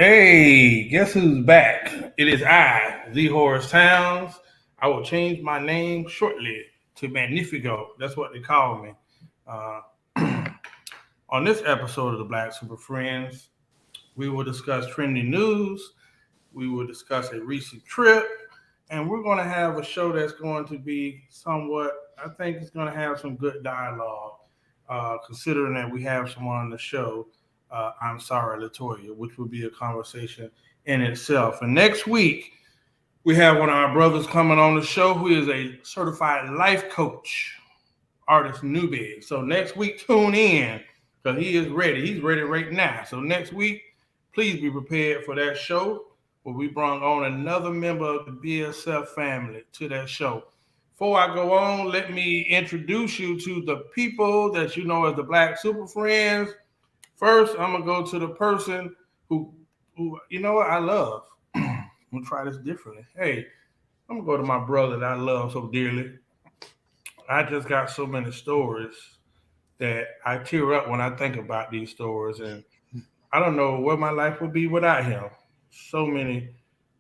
Hey, guess who's back? It is I, the Horace Towns. I will change my name shortly to Magnifico. That's what they call me. Uh, on this episode of the Black Super Friends, we will discuss trending news. We will discuss a recent trip, and we're going to have a show that's going to be somewhat. I think it's going to have some good dialogue, considering that we have someone on the show. I'm sorry, Latoya, which will be a conversation in itself. And next week we have one of our brothers coming on the show who is a certified life coach, artist newbie. So next week, tune in because he is ready. He's ready right now. So next week, please be prepared for that show where we bring on another member of the BSF family to that show. Before I go on, let me introduce you to the people that you know as the Black Super Friends. First, I'm gonna go to the person who you know what I love. I'm gonna try this differently. Hey, I'm gonna go to my brother that I love so dearly. I just got so many stories that I tear up when I think about these stories, and I don't know what my life would be without him. So many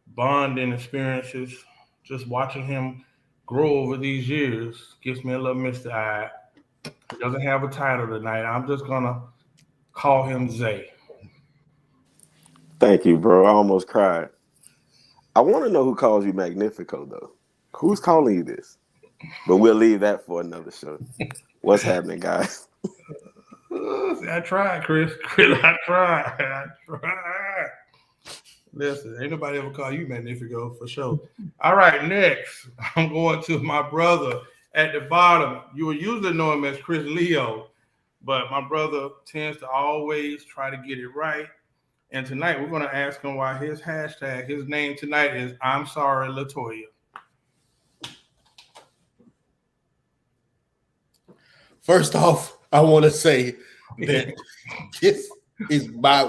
bonding experiences, just watching him grow over these years gives me a little misty eye. He doesn't have a title tonight. I'm just gonna call him Zay. Thank you, bro. I almost cried. I want to know who calls you Magnifico, though. Who's calling you this? But we'll leave that for another show. What's happening, guys? I tried, Chris. Chris, I tried. I tried. Listen, ain't nobody ever call you Magnifico for sure. All right, next, I'm going to my brother at the bottom. You will usually know him as Chris Leo, but my brother tends to always try to get it right. And tonight, we're going to ask him why his hashtag, his name tonight is I'm sorry, Latoya. First off, I want to say that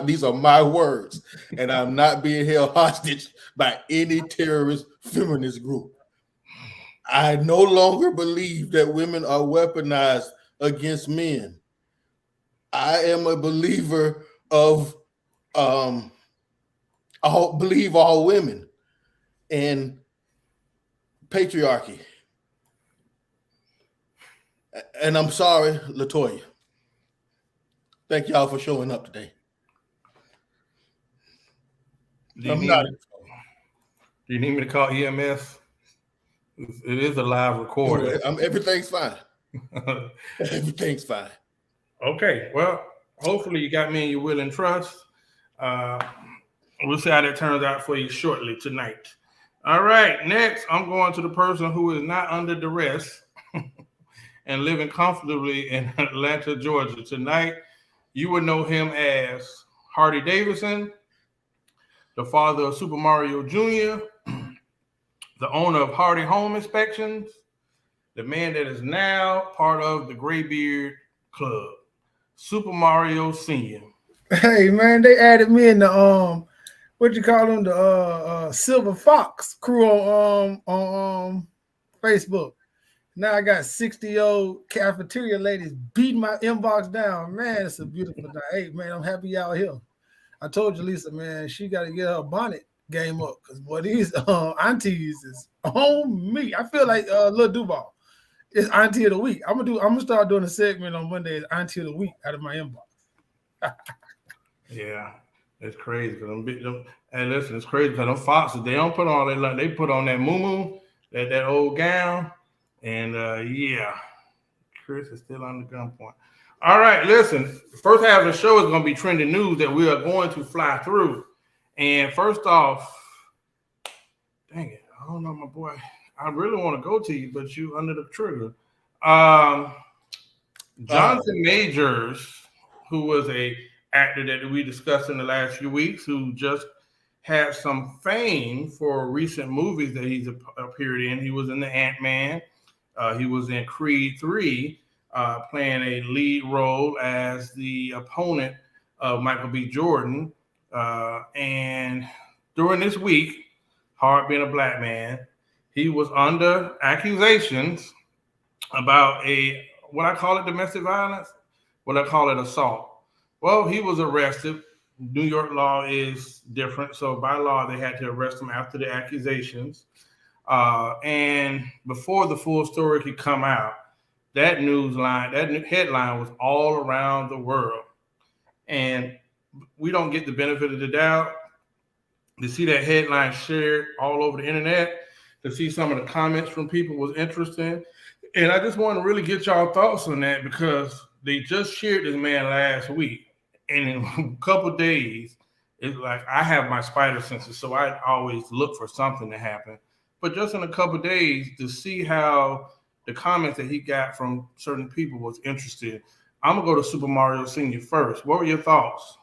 these are my words, and I'm not being held hostage by any terrorist feminist group. I no longer believe that women are weaponized against men. I am a believer of all women and patriarchy. And I'm sorry, Latoya. Thank y'all for showing up today. I'm not. Do you need me to call EMS? It is a live recording. Everything's fine. Everything's fine. Okay, well, hopefully you got me in your will and trust. We'll see how that turns out for you shortly tonight. All right, next I'm going to the person who is not under duress and living comfortably in Atlanta, Georgia. Tonight, you would know him as Hardy Davidson, the father of Super Mario Jr., the owner of Hardy Home Inspections, the man that is now part of the Graybeard Club, Super Mario Sr. Hey man, they added me in the what you call them, the Silver Fox crew on Facebook. Now I got 60-year-old cafeteria ladies beating my inbox down. Man, it's a beautiful night. Hey man, I'm happy y'all here. I told you, Lisa, man, she got to get her bonnet game up because boy, these aunties is on me. I feel like Lil Duval. It's Auntie of the Week. I'm gonna start doing a segment on Monday, Auntie of the Week out of my inbox. Yeah, it's crazy. Hey, listen, it's crazy because them foxes, they don't put on that, they put on that moo that old gown. And yeah, Chris is still on the gunpoint. All right, listen. The first half of the show is going to be trending news that we are going to fly through. And first off, dang it, I don't know, my boy. I really want to go to you, but you under the trigger. Jonathan Majors, who was a actor that we discussed in the last few weeks, who just had some fame for recent movies that he's appeared in. He was in the Ant-Man. He was in Creed 3, playing a lead role as the opponent of Michael B. Jordan. And during this week, hard being a black man, he was under accusations about what I call it domestic violence, what I call it assault. Well, he was arrested New York law is different. So by law, they had to arrest him after the accusations. And before the full story could come out, that news line, headline was all around the world. And we don't get the benefit of the doubt to see that headline shared all over the internet, to see some of the comments from people was interesting. And I just want to really get y'all thoughts on that because they just shared this man last week. And in a couple days, it's like I have my spider senses, so I always look for something to happen. But just in a couple days, to see how the comments that he got from certain people was interesting. I'm gonna go to Super Mario Senior first. What were your thoughts?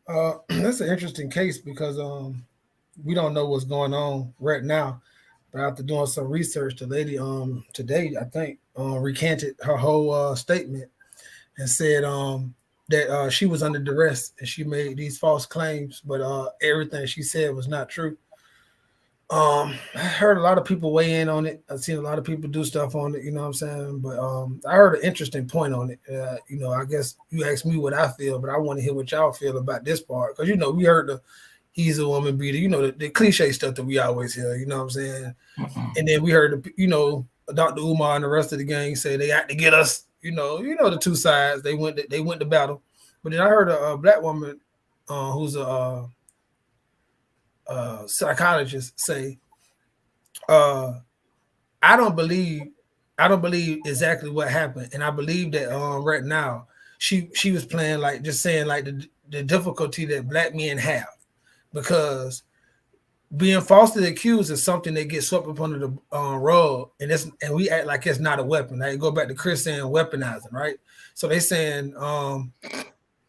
That's an interesting case because we don't know what's going on right now. But after doing some research, the lady today I think recanted her whole statement and said that she was under duress and she made these false claims, but everything she said was not true. I heard a lot of people weigh in on it. I've seen a lot of people do stuff on it, you know what I'm saying? But I heard an interesting point on it. I guess you asked me what I feel, but I want to hear what y'all feel about this part. Because, we heard the he's a woman beater, the cliche stuff that we always hear, you know what I'm saying? And then we heard, Dr. Umar and the rest of the gang say they had to get us, the two sides. They went to battle. But then I heard a black woman who's a psychologists say, I don't believe exactly what happened, and I believe that right now she was playing like just saying like the difficulty that black men have because being falsely accused is something that gets swept up under the rug, and we act like it's not a weapon. Like go back to Chris saying weaponizing, right? So they saying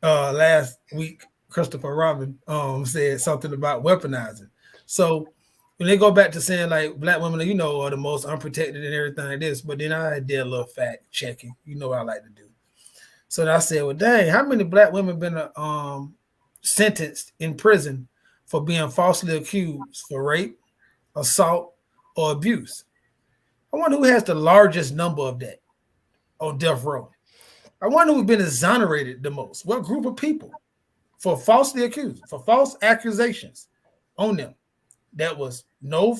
last week Christopher Robin said something about weaponizing. So when they go back to saying like black women, are the most unprotected and everything like this, but then I did a little fact checking. You know what I like to do. So I said, well, dang, how many black women been sentenced in prison for being falsely accused for rape, assault, or abuse? I wonder who has the largest number of that on death row. I wonder who's been exonerated the most. What group of people for falsely accused, for false accusations on them? That was no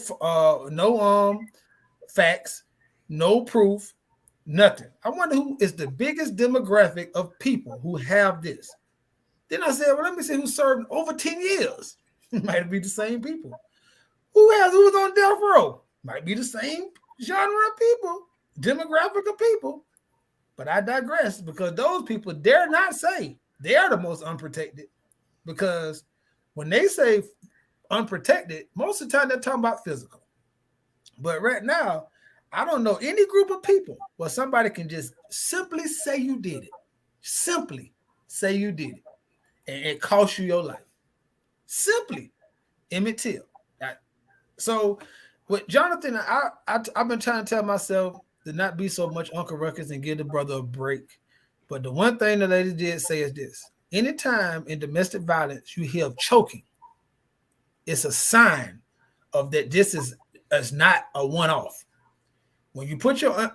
facts, no proof, nothing. I wonder who is the biggest demographic of people who have this. Then I said, well, let me see who served over 10 years. It might be the same people. Who's on death row? Might be the same genre of people, demographic of people. But I digress because those people dare not say they're the most unprotected because when they say unprotected, most of the time they're talking about physical. But right now, I don't know any group of people where somebody can just simply say you did it. Simply say you did it. And it cost you your life. Simply. Emmett Till. So with Jonathan, I've been trying to tell myself to not be so much Uncle Ruckus and give the brother a break. But the one thing the lady did say is this. Anytime in domestic violence you hear of choking, it's a sign of that this is not a one-off. When you put your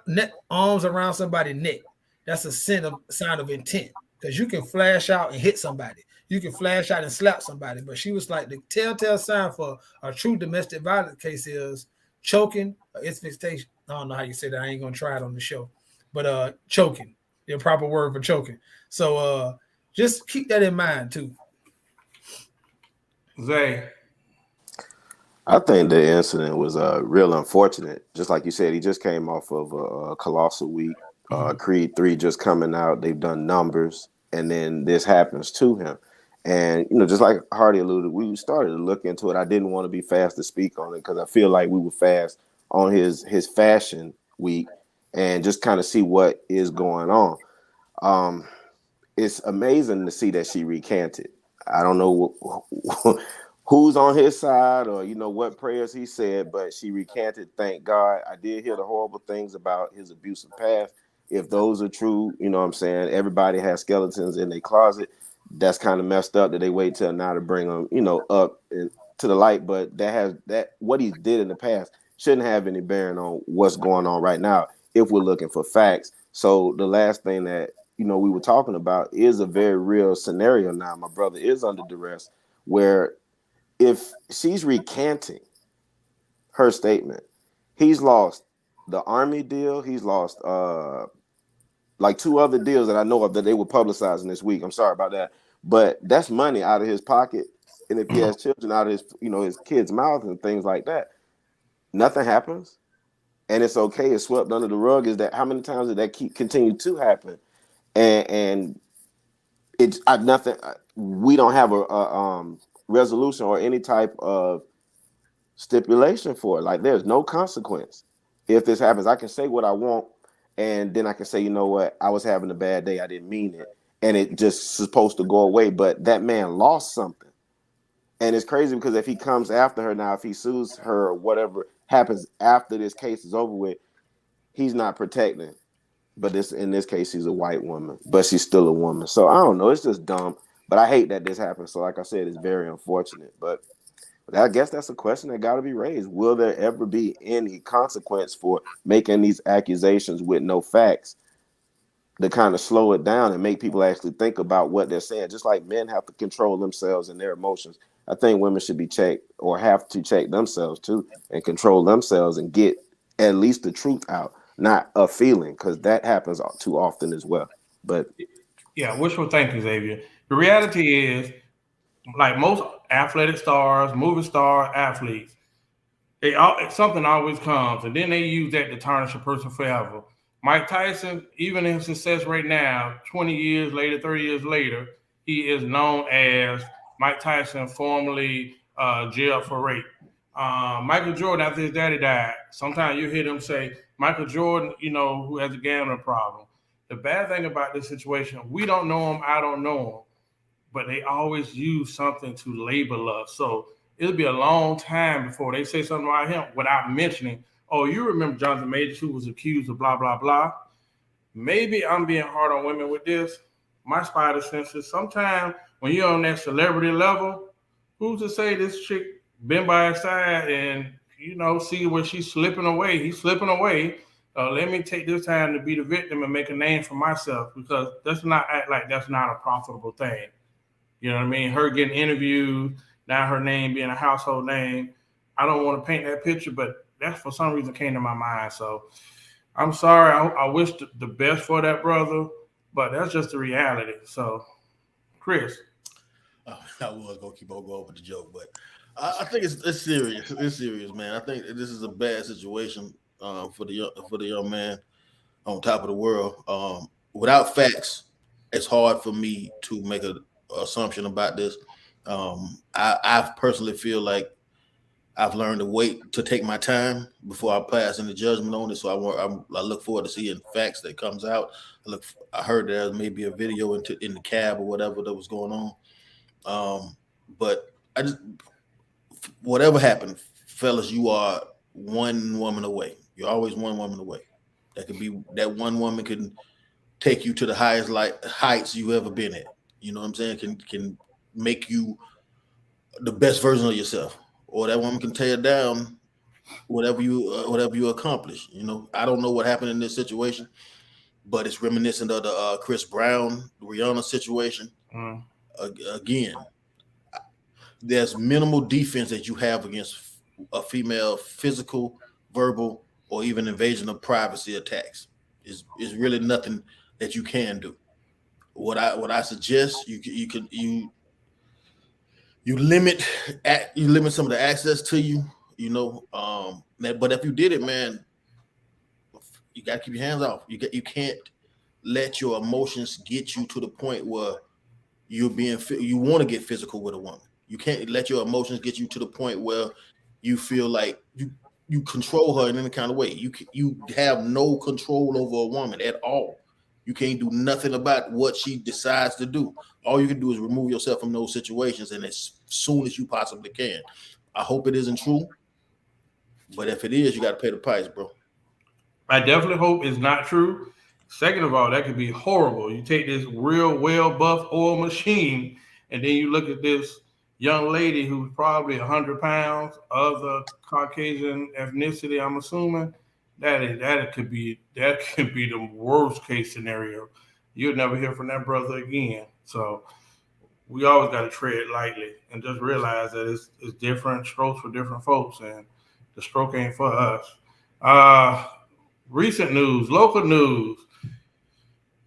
arms around somebody's neck, that's a sign of intent because you can flash out and hit somebody. You can flash out and slap somebody. But she was like, the telltale sign for a true domestic violence case is choking or asphyxiation. I don't know how you say that. I ain't going to try it on the show. But choking, the proper word for choking. So just keep that in mind too. Zay. I think the incident was real unfortunate. Just like you said, he just came off of a colossal week. Creed 3 just coming out. They've done numbers. And then this happens to him. And, just like Hardy alluded, we started to look into it. I didn't want to be fast to speak on it because I feel like we were fast on his fashion week and just kind of see what is going on. It's amazing to see that she recanted. I don't know who's on his side or, what prayers he said, but she recanted. Thank God. I did hear the horrible things about his abusive past. If those are true, you know what I'm saying? Everybody has skeletons in their closet. That's kind of messed up that they wait till now to bring them, up to the light. But what he did in the past shouldn't have any bearing on what's going on right now if we're looking for facts. So the last thing that, we were talking about is a very real scenario now. My brother is under duress, where if she's recanting her statement, he's lost the Army deal. He's lost like two other deals that I know of that they were publicizing this week. I'm sorry about that, but that's money out of his pocket. And if he has children out of his, his kids' mouth and things like that, nothing happens, and it's okay. It's swept under the rug. Is that how many times did that continue to happen? And it's nothing. We don't have a resolution or any type of stipulation for it. Like there's no consequence if this happens. I can say what I want, and then I can say, you know what, I was having a bad day. I didn't mean it, and it just supposed to go away. But that man lost something, and it's crazy because if he comes after her now, if he sues her or whatever happens after this case is over with, he's not protecting. But in this case, she's a white woman, but she's still a woman. So I don't know. It's just dumb. But I hate that this happened. So like I said, it's very unfortunate. But I guess that's a question that got to be raised. Will there ever be any consequence for making these accusations with no facts to kind of slow it down and make people actually think about what they're saying? Just like men have to control themselves and their emotions, I think women should be checked or have to check themselves too and control themselves and get at least the truth out, not a feeling, because that happens too often as well. But Yeah, wishful thinking, Xavier. The reality is, like most athletic stars, movie star athletes, something always comes, and then they use that to tarnish a person forever. Mike Tyson, even in success right now, 20 years later, 30 years later, he is known as Mike Tyson, formerly jailed for rape. Michael Jordan, after his daddy died, sometimes you hear them say, Michael Jordan, who has a gambling problem. The bad thing about this situation, we don't know him, I don't know him, but they always use something to label us. So it'll be a long time before they say something about him without mentioning, oh, you remember Jonathan Majors who was accused of blah, blah, blah. Maybe I'm being hard on women with this. My spider senses, sometimes when you're on that celebrity level, who's to say this chick been by his side and, see where she's slipping away? He's slipping away. Let me take this time to be the victim and make a name for myself, because let's not act like that's not a profitable thing. You know what I mean? Her getting interviewed, now her name being a household name. I don't want to paint that picture, but that for some reason came to my mind. So I'm sorry. I wish the best for that brother, but that's just the reality. So, Chris. I was gonna keep on going with the joke, but I think it's serious. It's serious, man. I think this is a bad situation for the young man on top of the world. Without facts, it's hard for me to make an assumption about this. I personally feel like I've learned to wait to take my time before I pass any judgment on it. So I look forward to seeing facts that comes out. I heard there may be a video in the cab or whatever that was going on. But I just whatever happened, fellas, you are one woman away. You're always one woman away. That one woman can take you to the highest heights you ever been at. You know what I'm saying? Can make you the best version of yourself, or that woman can tear down whatever you accomplish. I don't know what happened in this situation, but it's reminiscent of the Chris Brown Rihanna situation. Mm. Again, there's minimal defense that you have against a female physical, verbal, or even invasion of privacy attacks. Is really nothing that you can do. What I suggest you limit some of the access to you. But if you did it, man, you got to keep your hands off. You can't let your emotions get you to the point where you want to get physical with a woman. You can't let your emotions get you to the point where you feel like you control her in any kind of way. You have no control over a woman at all. You can't do nothing about what she decides to do. All you can do is remove yourself from those situations, and as soon as you possibly can. I hope it isn't true, but if it is, you got to pay the price, bro. I definitely hope it's not true. Second of all, that could be horrible. You take this real well buffed oil machine, and then you look at this young lady who's probably 100 pounds of the Caucasian ethnicity. I'm assuming that could be the worst case scenario. you'll never hear from that brother again. So we always got to tread lightly and just realize that it's different strokes for different folks, and the stroke ain't for us. Uh, Recent news, local news.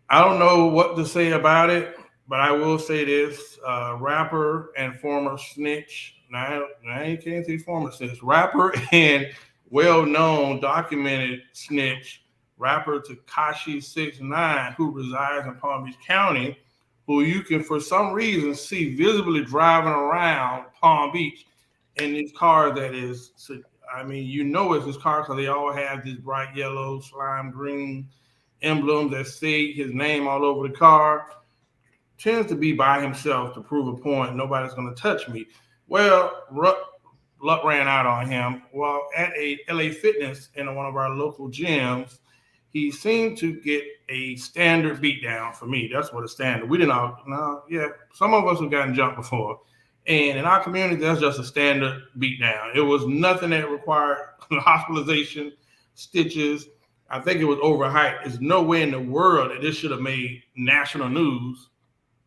I don't know what to say about it, but I will say this: rapper and former snitch. Now, I can't say former snitch. Rapper and well-known documented snitch, rapper Takashi 69, who resides in Palm Beach County, who you can for some reason see visibly driving around Palm Beach in these cars. That is, I mean, you know it's his car because they all have this bright yellow, slime green emblems that say his name all over the car. Tends to be by himself to prove a point. Nobody's going to touch me. Well, luck ran out on him. While at a LA Fitness in one of our local gyms, he seemed to get a standard beatdown for me. That's what a standard. We didn't all, no, yeah. Some of us have gotten jumped before. And in our community, that's just a standard beatdown. It was nothing that required hospitalization, stitches. I think it was overhyped. There's no way in the world that this should have made national news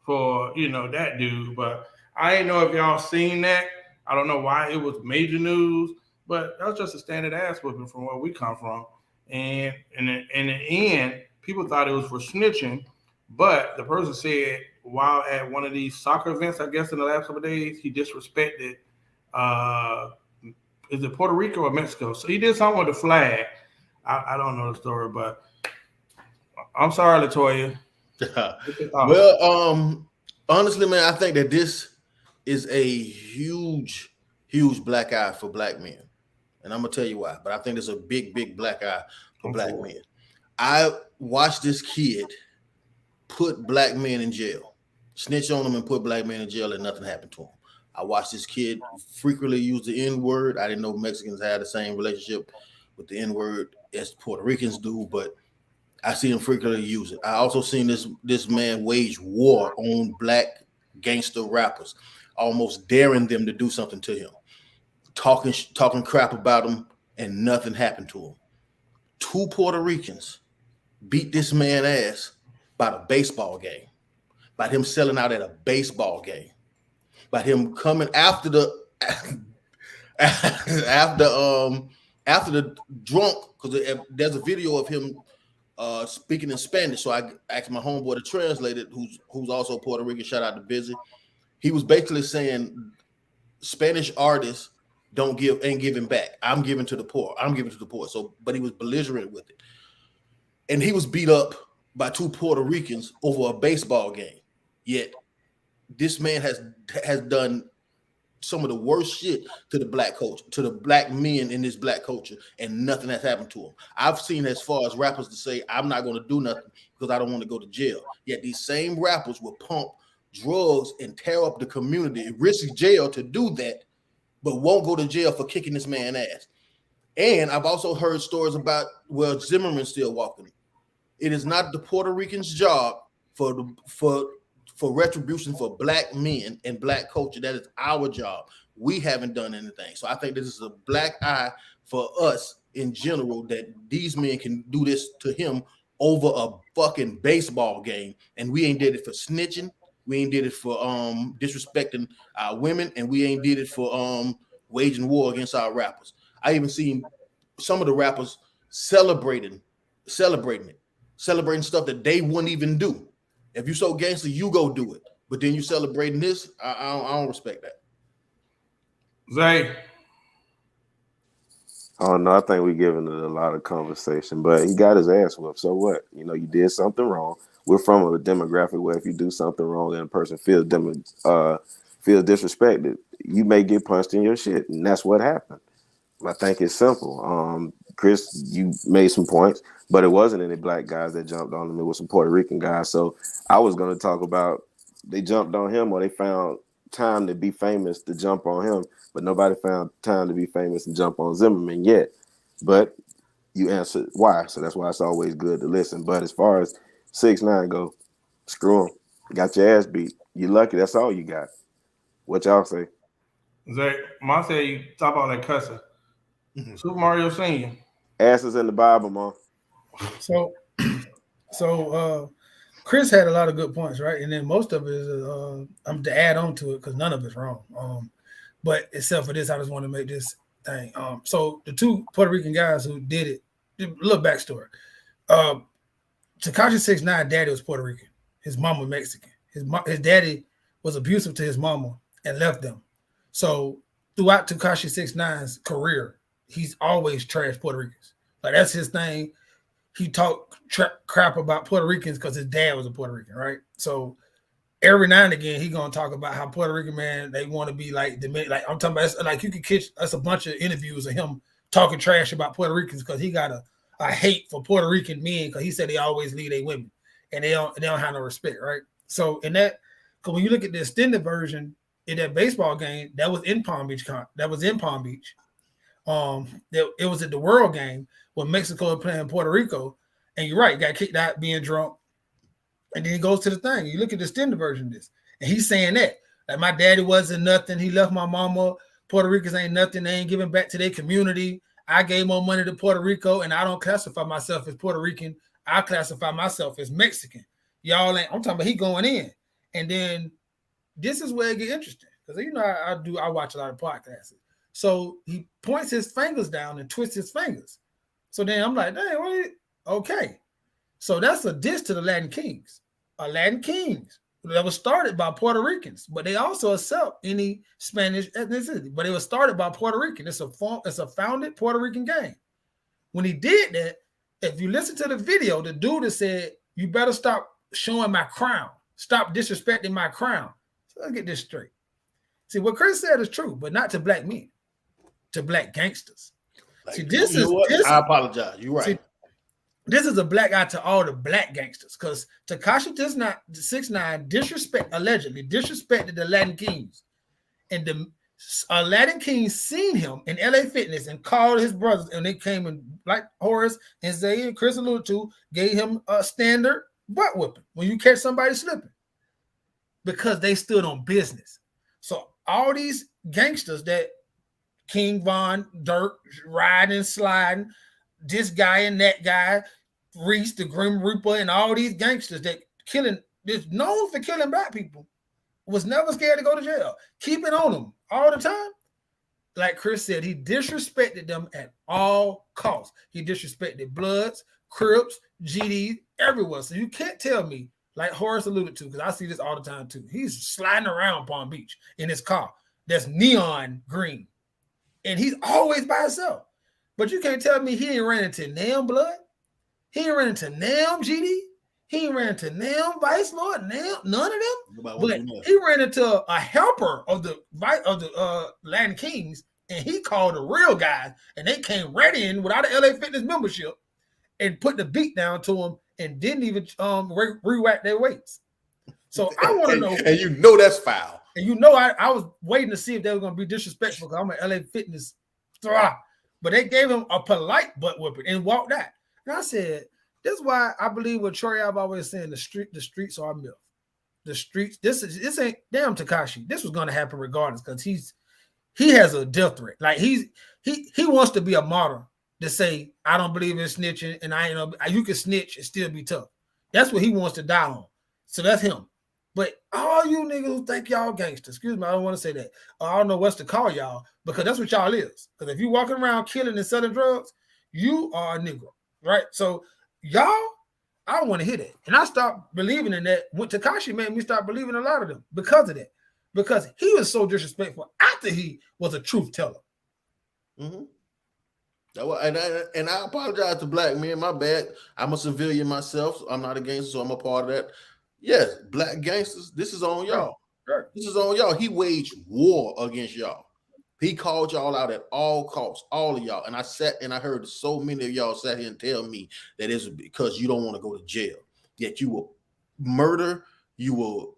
for that dude. But I didn't know if y'all seen that. I don't know why it was major news, but that was just a standard ass whipping from where we come from. And in the end, people thought it was for snitching, but the person said while at one of these soccer events, I guess in the last couple of days, he disrespected. Uh, is it Puerto Rico or Mexico? So he did something with the flag. I don't know the story, but I'm sorry, Latoya. Well, honestly, man, I think that this is a huge, huge black eye for black men. And I'm gonna tell you why, but I think there's a big, big black eye for black men. I watched this kid put black men in jail, snitch on them and put black men in jail, and nothing happened to him. I watched this kid frequently use the N-word. I didn't know Mexicans had the same relationship with the N-word as Puerto Ricans do, but I see him frequently use it. I also seen this man wage war on black gangster rappers, almost daring them to do something to him, talking crap about him, and nothing happened to him. 2 Puerto Ricans beat this man ass by the baseball game, by him selling out at a baseball game, by him coming after the after the drunk, because there's a video of him speaking in Spanish. So I asked my homeboy to translate it, who's also Puerto Rican. Shout out to Busy. He was basically saying Spanish artists ain't giving back. I'm giving to the poor. I'm giving to the poor. So, but he was belligerent with it. And he was beat up by 2 Puerto Ricans over a baseball game. Yet this man has done some of the worst shit to the black culture, to the black men in this black culture, and nothing has happened to him. I've seen as far as rappers to say, I'm not going to do nothing because I don't want to go to jail. Yet these same rappers will pump drugs and tear up the community, risk jail to do that, but won't go to jail for kicking this man ass. And I've also heard stories about, well, Zimmerman's still walking. It is not the Puerto Ricans' job for retribution for black men and black culture. That is our job. We haven't done anything. So I think this is a black eye for us in general, that these men can do this to him over a fucking baseball game. And we ain't did it for snitching. We ain't did it for disrespecting our women, and we ain't did it for waging war against our rappers. I even seen some of the rappers celebrating it, celebrating stuff that they wouldn't even do. If you so gangster, you go do it. But then you celebrating this, I don't respect that. Zay. I don't know. I think we're giving it a lot of conversation, but he got his ass whooped. So what? You did something wrong. We're from a demographic where if you do something wrong and a person feels disrespected, you may get punched in your shit, and that's what happened. I think it's simple. Chris, you made some points, but it wasn't any black guys that jumped on him. It was some Puerto Rican guys. So I was going to talk about they jumped on him, or they found time to be famous to jump on him, but nobody found time to be famous and jump on Zimmerman yet. But you answered why, so that's why it's always good to listen. But as far as 6ix9ine go, screw him. Got your ass beat. You lucky. That's all you got. What y'all say? Zay, Ma said you talk about that cussing. Super Mario Senior. Asses in the Bible, Mom. So Chris had a lot of good points, right? And then most of it is I'm to add on to it because none of it's wrong. But except for this, I just want to make this thing. So the two Puerto Rican guys who did it, a little backstory. Tekashi 6ix9ine daddy was Puerto Rican. His mom was Mexican. His daddy was abusive to his mama and left them. So throughout Tekashi 6ix9ine's career, he's always trashed Puerto Ricans. Like that's his thing. He talked crap about Puerto Ricans because his dad was a Puerto Rican, right? So every now and again, he gonna talk about how Puerto Rican man they want to be like the like I'm talking about. Like you can catch that's a bunch of interviews of him talking trash about Puerto Ricans because he got a hate for Puerto Rican men because he said they always leave their women and they don't have no respect, right? So in that, because when you look at the extended version in that baseball game that was in Palm Beach, it was at the World Game when Mexico was playing Puerto Rico, and you're right, got kicked out being drunk. And then he goes to the thing. You look at the extended version of this, and he's saying that like my daddy wasn't nothing. He left my mama. Puerto Ricans ain't nothing. They ain't giving back to their community. I gave more money to Puerto Rico, and I don't classify myself as Puerto Rican. I classify myself as Mexican. Y'all ain't. I'm talking about he going in, and then this is where it get interesting because you know I watch a lot of podcasts. So he points his fingers down and twists his fingers. So then I'm like, dang, wait, okay. So that's a diss to the Latin Kings. Latin Kings that was started by Puerto Ricans, but they also accept any Spanish ethnicity. But it was started by Puerto Rican. It's a founded Puerto Rican gang. When he did that, if you listen to the video, the dude has said, "You better stop showing my crown. Stop disrespecting my crown." So let's get this straight. See, what Chris said is true, but not to black men, to black gangsters. Like, see, this you is know what? this. I apologize. You're right. See, this is a black eye to all the black gangsters because Tekashi 6ix9ine allegedly disrespected the Latin Kings, and the Latin Kings seen him in LA Fitness and called his brothers, and they came and like Horace and Zay and Chris alluded to, gave him a standard butt whipping when you catch somebody slipping because they stood on business. So all these gangsters that King Von, Dirk, riding, sliding, this guy and that guy, Reese, the Grim Reaper, and all these gangsters that is known for killing black people, was never scared to go to jail. Keep it on them all the time. Like Chris said, he disrespected them at all costs. He disrespected Bloods, Crips, GDs, everywhere. So you can't tell me, like Horace alluded to, because I see this all the time too. He's sliding around Palm Beach in his car that's neon green. And he's always by himself. But you can't tell me he ain't ran into Nam Blood. He ain't ran into Nam GD. He ain't ran into Nam Vice Lord. Nam, none of them. But he ran into a helper of the Latin Kings, and he called the real guys, and they came right in without an LA Fitness membership and put the beat down to them and didn't even re-whack their weights. So I want to know. And you know that's foul. And you know I was waiting to see if they were going to be disrespectful because I'm an LA Fitness star. But they gave him a polite butt whipping and walked out. And I said, this is why I believe what Troy I've always saying, the streets are a myth. The streets, this ain't damn Tekashi. This was going to happen regardless because he has a death threat. Like he wants to be a martyr to say, I don't believe in snitching and I ain't know you can snitch and still be tough. That's what he wants to die on. So that's him. But all you niggas who think y'all gangsters, excuse me, I don't want to say that. I don't know what's to call y'all because that's what y'all is. Because if you walking around killing and selling drugs, you are a Negro, right? So y'all, I don't want to hear that. And I stopped believing in that. When Tekashi made me stop believing a lot of them because of that. Because he was so disrespectful after he was a truth teller. Mm-hmm. And I apologize to black men. My bad. I'm a civilian myself. So I'm not a gangster, so I'm a part of that. Yes, black gangsters, this is on y'all. Sure. This is on y'all. He waged war against y'all. He called y'all out at all costs, all of y'all. And I sat and I heard so many of y'all sat here and tell me that it's because you don't want to go to jail. Yet you will murder, you will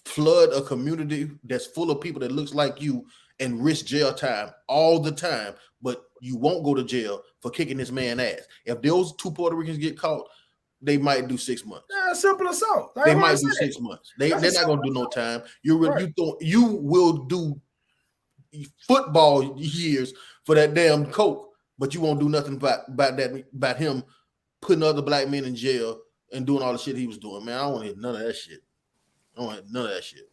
flood a community that's full of people that looks like you and risk jail time all the time, but you won't go to jail for kicking this man's ass. If those two Puerto Ricans get caught, they might do 6 months. Yeah, simple assault. They might do 6 months. They're not gonna do no time. You will do football years for that damn coke, but you won't do nothing about him putting other black men in jail and doing all the shit he was doing, man. I don't want to hear none of that shit. I don't want to hear none of that shit.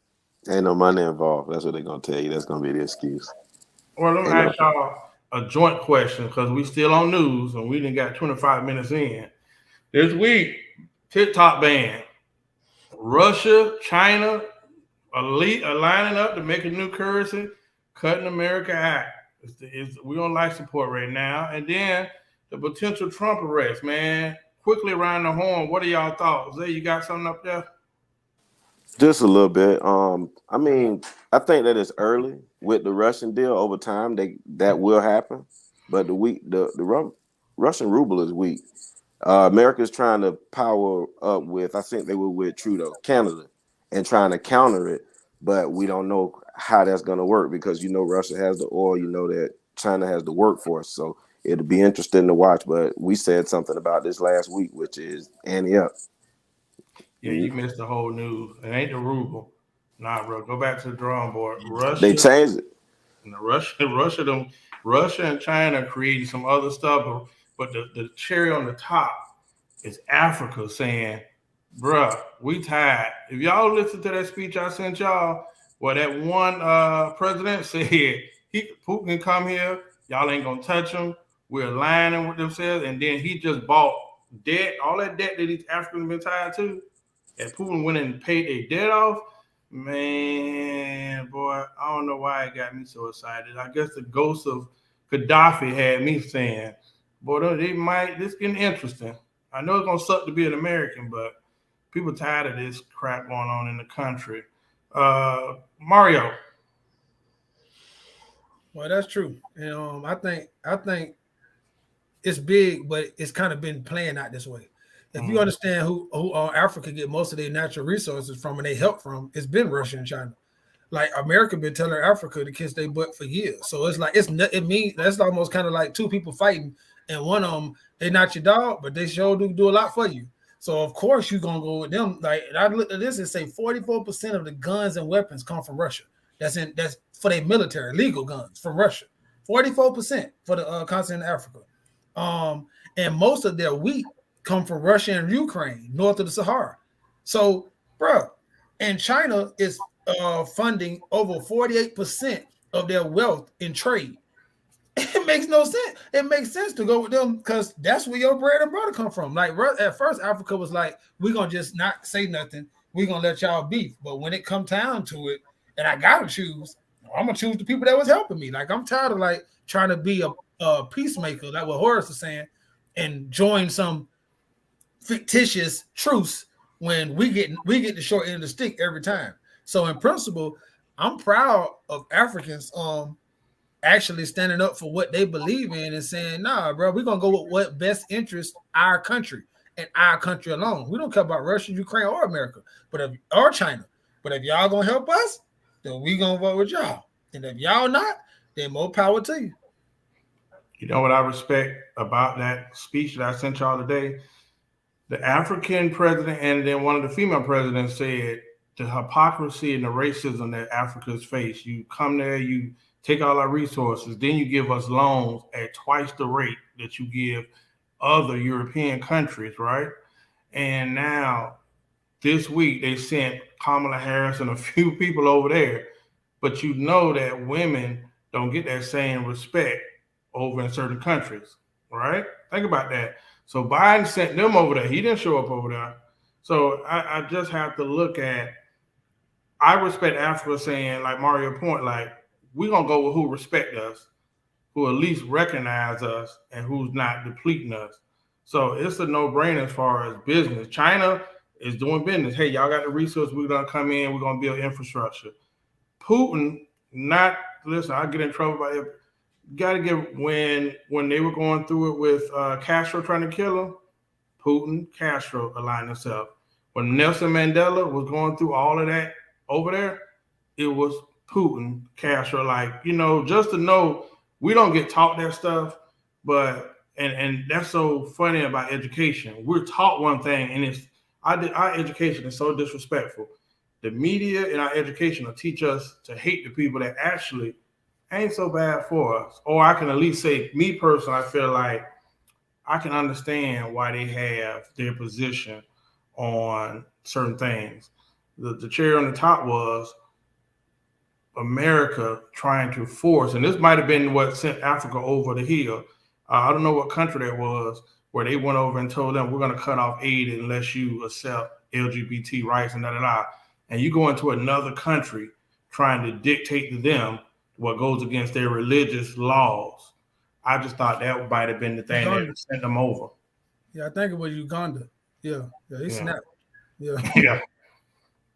Ain't no money involved. That's what they're gonna tell you. That's gonna be the excuse. Well, let me Ain't no. ask y'all a joint question because we still on news and we didn't got 25 minutes in. This week, TikTok ban. Russia, China, elite are lining up to make a new currency, cutting America out. We on life support right now. And then the potential Trump arrest, man. Quickly around the horn, what are y'all thoughts? Zay, you got something up there? Just a little bit. I mean, I think that it's early with the Russian deal. Over time, that will happen. But the Russian ruble is weak. America's trying to power up with. I think they were with Trudeau, Canada, and trying to counter it. But we don't know how that's going to work because Russia has the oil. That China has the workforce. So it'll be interesting to watch. But we said something about this last week, which is ante up. Yeah, you missed the whole news. It ain't the ruble. Nah, bro. Go back to the drawing board. They Russia changed it. and Russia and China creating some other stuff, but the cherry on the top is Africa saying, bruh, we tired. If y'all listen to that speech I sent y'all, well, that one president said Putin can come here, y'all ain't gonna touch him. We're aligning with themselves, and then he just bought debt, all that debt that these Africans been tied to, and Putin went and paid their debt off. Man, boy, I don't know why it got me so excited. I guess the ghost of Gaddafi had me saying, boy, this getting interesting. I know it's gonna suck to be an American, but people tired of this crap going on in the country. Mario. Well, that's true. And I think it's big, but it's kind of been playing out this way. If you understand who Africa get most of their natural resources from and they help from, it's been Russia and China. Like America been telling Africa to kiss their butt for years. So it's like it means that's almost kind of like two people fighting, and one of them they not your dog, but they sure do a lot for you. So of course you're gonna go with them. Like I looked at this and say 44% of the guns and weapons come from Russia. That's for their military legal guns from Russia. 44% for the continent of Africa. And most of their wheat come from Russia and Ukraine, north of the Sahara. So, bro, and China is funding over 48% of their wealth in trade. It makes no sense. It makes sense to go with them because that's where your bread and butter come from. Like at first, Africa was like, we're gonna just not say nothing. We're gonna let y'all beef. But when it come down to it, and I gotta choose, I'm gonna choose the people that was helping me. Like I'm tired of like trying to be a peacemaker, like what Horace was saying, and join some fictitious truce when we get the short end of the stick every time. So in principle, I'm proud of Africans actually standing up for what they believe in and saying, nah, bro, we're gonna go with what best interests our country and our country alone. We don't care about Russia, Ukraine, or America, or China. But if y'all gonna help us, then we gonna vote with y'all. And if y'all not, then more power to you. You know what I respect about that speech that I sent y'all today? The African president and then one of the female presidents said the hypocrisy and the racism that Africa's face. You come there, you take all our resources, then you give us loans at twice the rate that you give other European countries, right? And now this week they sent Kamala Harris and a few people over there, but you know that women don't get that same respect over in certain countries, right? Think about that. So Biden sent them over there. He didn't show up over there. So I just have to look at. I respect Africa saying, like Mario point, like we're gonna go with who respect us, who at least recognize us, and who's not depleting us. So it's a no-brainer as far as business. China is doing business. Hey, y'all got the resources. We're gonna come in. We're gonna build infrastructure. Putin, not listen. I get in trouble by it. Got to give when they were going through it with Castro trying to kill him. Putin, Castro aligned themselves. When Nelson Mandela was going through all of that over there, it was Putin, Castro. Like, just to know we don't get taught that stuff, but and that's so funny about education. We're taught one thing, and our education is so disrespectful. The media and our education will teach us to hate the people that actually ain't so bad for us. Or I can at least say, me personally, I feel like I can understand why they have their position. on certain things. The cherry on the top was America trying to force, and this might have been what sent Africa over the hill. I don't know what country that was, where they went over and told them we're going to cut off aid unless you accept LGBT rights and da da da. And you go into another country trying to dictate to them what goes against their religious laws. I just thought that might have been the thing that Uganda. sent them over. Yeah, I think it was Uganda. Yeah, he Yeah, snapped. Yeah. yeah,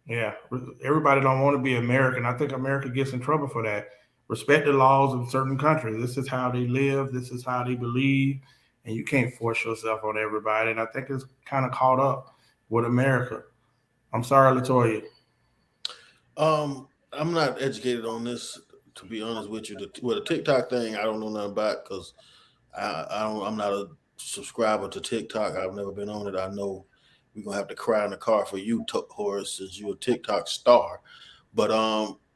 yeah. Everybody don't want to be American. I think America gets in trouble for that. Respect the laws of certain countries. This is how they live. This is how they believe, and you can't force yourself on everybody. And I think it's kind of caught up with America. I'm sorry, Latoya. I'm not educated on this, to be honest with you. The TikTok thing, I don't know nothing about because I don't. I'm not a subscriber to TikTok. I've never been on it. I know we're gonna have to cry in the car for you, Horace, since you're a TikTok star. But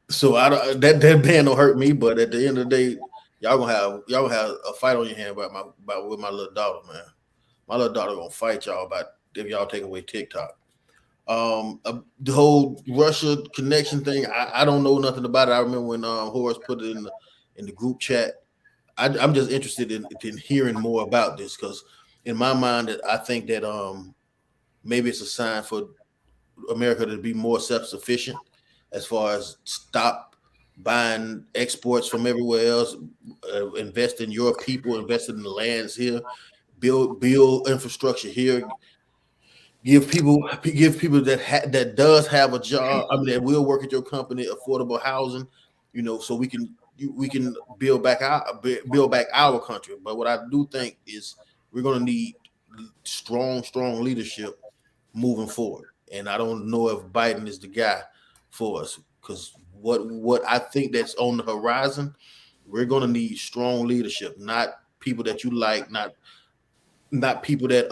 so I don't, that ban don't hurt me. But at the end of the day, y'all gonna have a fight on your hand about with my little daughter, man. My little daughter gonna fight y'all about if y'all take away TikTok. The whole Russia connection thing, I don't know nothing about it. I remember when Horace put it in the group chat. I'm just interested in hearing more about this because in my mind, I think that maybe it's a sign for America to be more self-sufficient as far as stop buying exports from everywhere else, invest in your people, invest in the lands here, build infrastructure here, give people that does have a job. I mean, that will work at your company, affordable housing. So we can build back our country. But what I do think is we're going to need strong leadership moving forward. And I don't know if Biden is the guy for us because what I think that's on the horizon, we're going to need strong leadership, not people that you like, not people that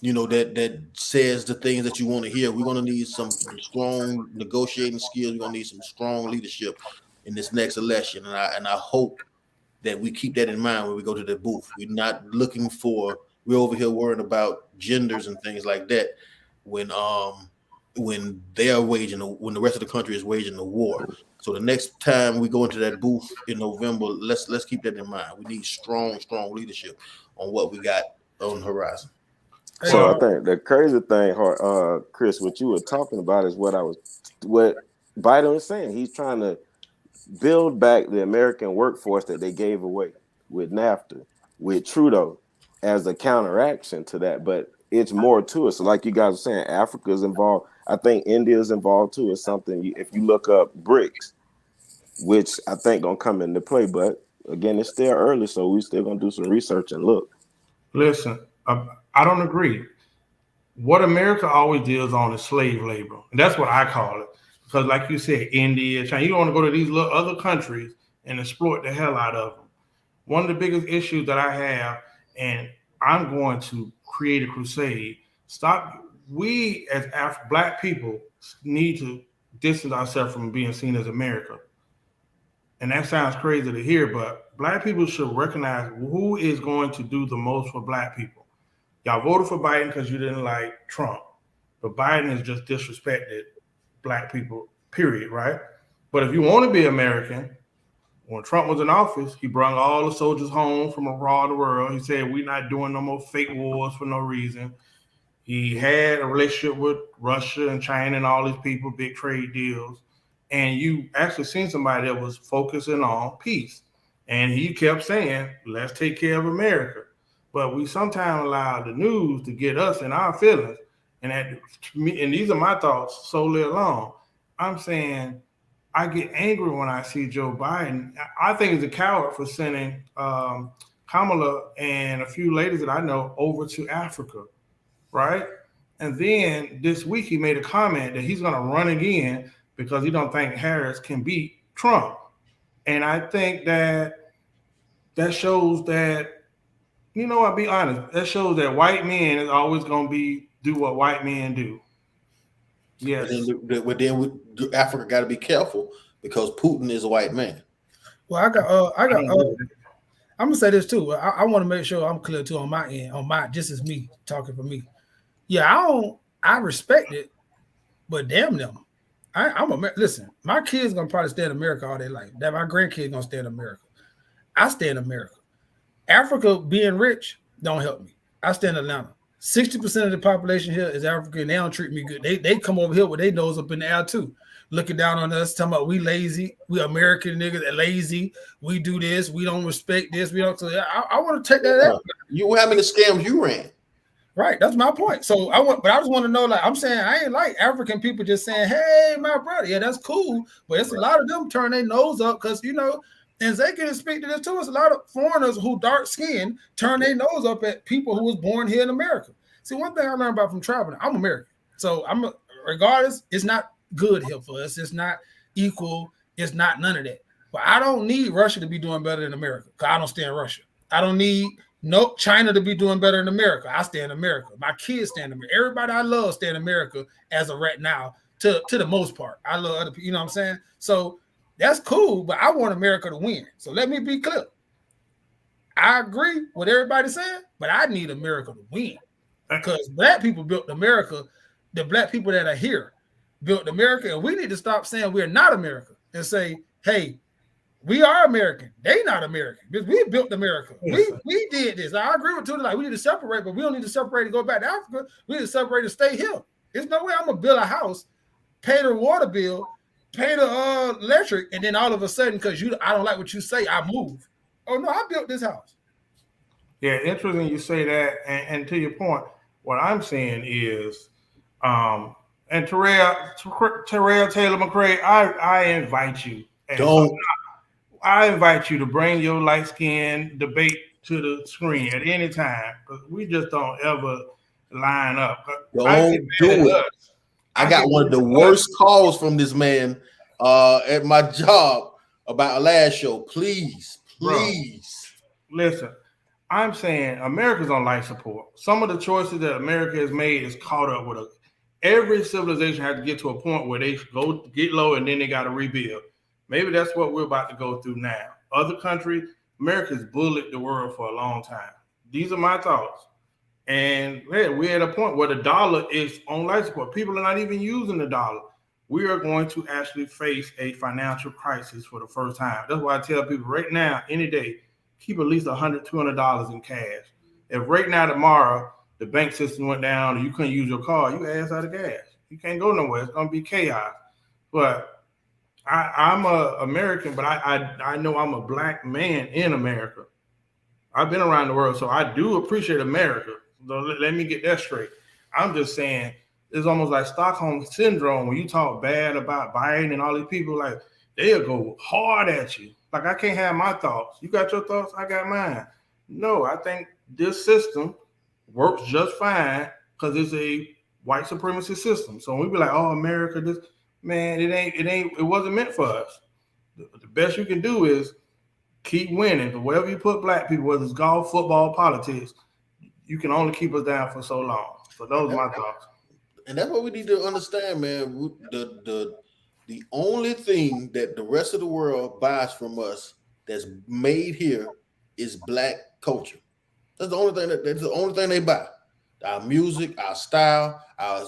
that says the things that you want to hear. We're going to need some strong negotiating skills. We're going to need some strong leadership in this next election, and I hope that we keep that in mind when we go to the booth. We're not looking for. We're over here worrying about genders and things like that when when the rest of the country is waging the war. So the next time we go into that booth in November, let's keep that in mind. We need strong leadership on what we got on the horizon. Hey, So I think the crazy thing, Chris, what you were talking about is what Biden was saying. He's trying to build back the American workforce that they gave away with NAFTA, with Trudeau as a counteraction to that. But it's more to it. So like you guys were saying, Africa's involved. I think India's involved too. It's something, if you look up BRICS, which I think gonna come into play. But again, it's still early, so we still gonna do some research and look. Listen, I don't agree. What America always deals on is slave labor. And that's what I call it. Because, like you said, India, China, you don't want to go to these little other countries and exploit the hell out of them. One of the biggest issues that I have, and I'm going to create a crusade, stop. We as Black people need to distance ourselves from being seen as America. And that sounds crazy to hear, but Black people should recognize who is going to do the most for Black people. Y'all voted for Biden because you didn't like Trump, but Biden has just disrespected Black people, period, right? But if you want to be American, when Trump was in office, he brought all the soldiers home from abroad the world. He said, we're not doing no more fake wars for no reason. He had a relationship with Russia and China and all these people, big trade deals. And you actually seen somebody that was focusing on peace. And he kept saying, let's take care of America. But we sometimes allow the news to get us in our feelings. And these are my thoughts solely alone. I'm saying I get angry when I see Joe Biden. I think he's a coward for sending Kamala and a few ladies that I know over to Africa, right? And then this week he made a comment that he's going to run again because he don't think Harris can beat Trump. And I think that shows that, I'll be honest, that shows that white men is always going to do what white men do. Yes. Africa got to be careful because Putin is a white man. Well, I'm gonna say this too. I want to make sure I'm clear too on my end, just as me talking for me. Yeah, I respect it, but damn them. I'm a listen. My kids gonna probably stay in America all their life. That my grandkids gonna stay in America. I stay in America. Africa being rich don't help me. I stay in Atlanta. 60% of the population here is African. They don't treat me good. They come over here with their nose up in the air too, looking down on us, talking about we lazy, we American niggas that lazy. We do this, we don't respect this, we don't. So I want to take that out. How many scams you ran? Right, that's my point. So but I just want to know, like I'm saying, I ain't like African people just saying, "Hey, my brother." Yeah, that's cool, but it's a lot of them turn their nose up because and they can speak to this too. It's a lot of foreigners who dark skin turn their nose up at people who was born here in America. See, one thing I learned about from traveling, I'm American, so regardless, it's not good here for us. It's not equal. It's not none of that. But I don't need Russia to be doing better than America because I don't stay in Russia. I don't need China to be doing better in America. I stay in America. My kids stay in America. Everybody I love stay in America as of right now, to the most part. I love other people, you know what I'm saying? So that's cool, but I want America to win. So let me be clear. I agree with everybody saying, but I need America to win. Because black people built America. The black people that are here built America, and we need to stop saying we're not America and say, hey, we are American. They not American because we built America. We did this. I agree with Tudor. Like we need to separate, but we don't need to separate and go back to Africa. We need to separate and stay here. There's no way I'm gonna build a house, pay the water bill, pay the electric, and then all of a sudden, because I don't like what you say, I move. Oh no, I built this house. Yeah, interesting you say that. And to your point, what I'm saying is, and Terrell Taylor McCray, I invite you. I invite you to bring your light skin debate to the screen at any time because we just don't ever line up. Don't do it. I got one of the worst calls from this man at my job about last show. Please. Bro, listen, I'm saying America's on life support. Some of the choices that America has made is caught up with us. Every civilization has to get to a point where they go get low and then they got to rebuild. Maybe that's what we're about to go through now. Other countries, America's bullied the world for a long time. These are my thoughts. And we're at a point where the dollar is on life support. People are not even using the dollar. We are going to actually face a financial crisis for the first time. That's why I tell people right now, any day, keep at least $100, $200 in cash. If right now, tomorrow, the bank system went down and you couldn't use your car, you ass out of gas. You can't go nowhere. It's going to be chaos. But I'm a American, but I know I'm a black man in America. I've been around the world, so I do appreciate America. So let me get that straight. I'm just saying it's almost like Stockholm syndrome when you talk bad about Biden and all these people, like they'll go hard at you. Like I can't have my thoughts. You got your thoughts, I got mine. No, I think this system works just fine because it's a white supremacy system. So when we be like, oh, America, this. Man, it wasn't meant for us. The best you can do is keep winning. But wherever you put black people, whether it's golf, football, politics, you can only keep us down for so long. So those are my thoughts. And that's what we need to understand, man. The only thing that the rest of the world buys from us that's made here is black culture. That's the only thing they buy. Our music, our style, our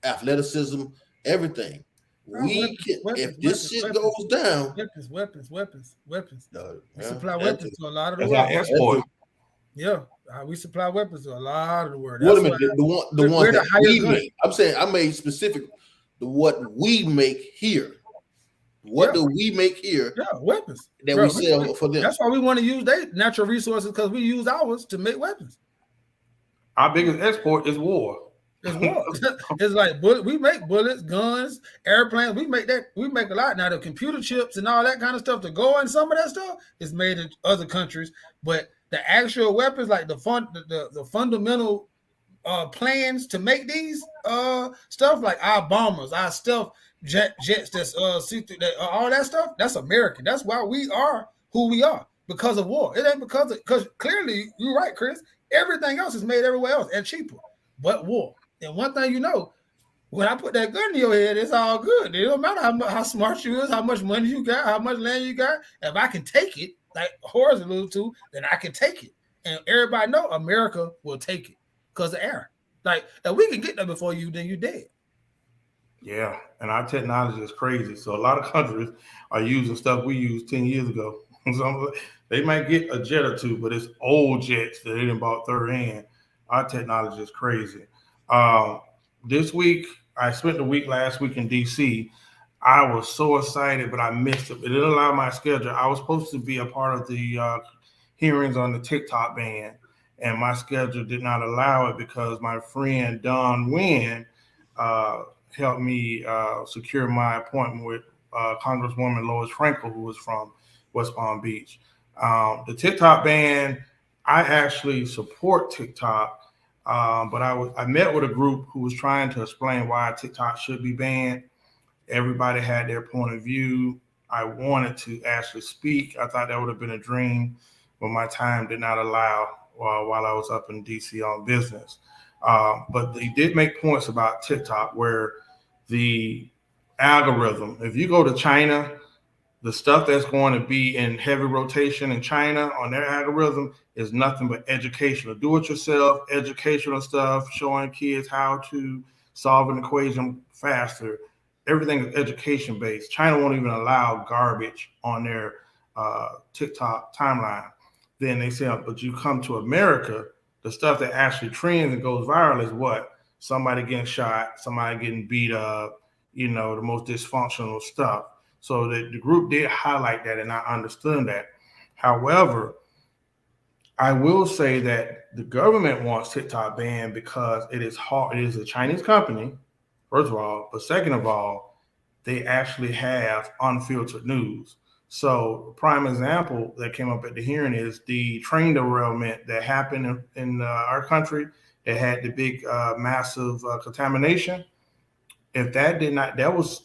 athleticism, everything. If this shit goes down, weapons. We supply yeah, weapons to a lot of the That's world. our export. Yeah, we supply weapons to a lot of the world. Wait a minute, the ones that we make. I'm saying I made specific to what we make here. What do we make here? Yeah, weapons that we sell for them. That's why we want to use their natural resources because we use ours to make weapons. Our biggest export is war. It's war. It's like we make bullets, guns, airplanes. We make a lot. Now the computer chips and all that kind of stuff to go in some of that stuff is made in other countries. But the actual weapons, like the fundamental plans to make these stuff, like our bombers, our stealth jets that's all that stuff, that's American. That's why we are who we are, because of war. It ain't because clearly you're right, Chris. Everything else is made everywhere else and cheaper, but war. And one thing you know, when I put that gun in your head, it's all good. It don't matter how smart you is, how much money you got, how much land you got. If I can take it, like Horace alluded to, then I can take it. And everybody know America will take it because of air. Like, if we can get there before you, then you dead. Yeah, and our technology is crazy. So a lot of countries are using stuff we used 10 years ago. So they might get a jet or two, but it's old jets that they didn't bought third hand. Our technology is crazy. Um, this week, I spent the week last week in DC. I was so excited, but I missed it. It didn't allow my schedule. I was supposed to be a part of the hearings on the TikTok ban, and my schedule did not allow it because my friend Don Wynn uh, helped me secure my appointment with Congresswoman Lois Frankel, who was from West Palm Beach. The TikTok ban, I actually support TikTok, but I met with a group who was trying to explain why TikTok should be banned. Everybody had their point of view. I wanted to actually speak. I thought that would have been a dream, but my time did not allow while I was up in DC on business. But they did make points about TikTok where the algorithm, if you go to China, the stuff that's going to be in heavy rotation in China on their algorithm is nothing but educational, do it yourself, educational stuff, showing kids how to solve an equation faster. Everything is education based. China won't even allow garbage on their TikTok timeline. Then they say, but you come to America, the stuff that actually trends and goes viral is what? Somebody getting shot, somebody getting beat up, the most dysfunctional stuff. So the group did highlight that, and I understood that. However, I will say that the government wants TikTok banned because it is hard. It is a Chinese company, first of all, but second of all, they actually have unfiltered news. So, prime example that came up at the hearing is the train derailment that happened in our country that had the big, massive contamination. If that did not, that was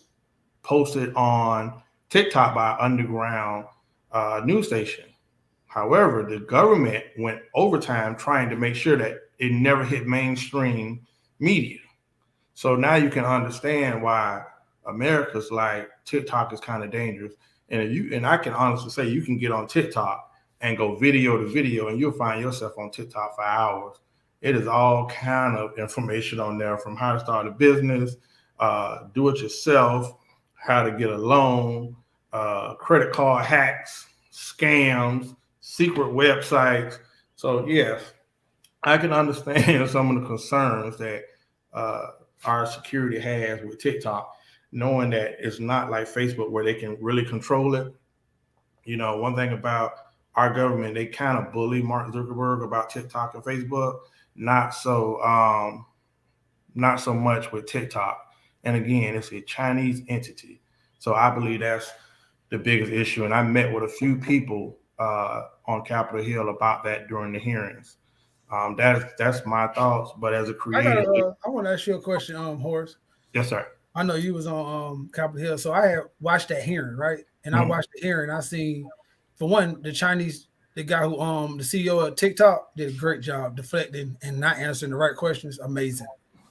posted on TikTok by an underground news station. However, the government went overtime trying to make sure that it never hit mainstream media. So now you can understand why America's like TikTok is kind of dangerous. And I can honestly say you can get on TikTok and go video to video, and you'll find yourself on TikTok for hours. It is all kind of information on there, from how to start a business, do it yourself, how to get a loan, credit card hacks, scams, secret websites. So yes, I can understand some of the concerns that uh, our security has with TikTok, knowing that it's not like Facebook where they can really control it. One thing about our government, they kind of bully Mark Zuckerberg about TikTok and Facebook. Not so, not so much with TikTok. And again, it's a Chinese entity, so I believe that's the biggest issue. And I met with a few people on Capitol Hill about that during the hearings. That's my thoughts. But as a creator, I want to ask you a question, Horace. yes, sir. I know you was on Capitol Hill, so I had watched that hearing, right? And I Mhm. watched the hearing. I seen, for one, the guy who the CEO of TikTok did a great job deflecting and not answering the right questions. Amazing,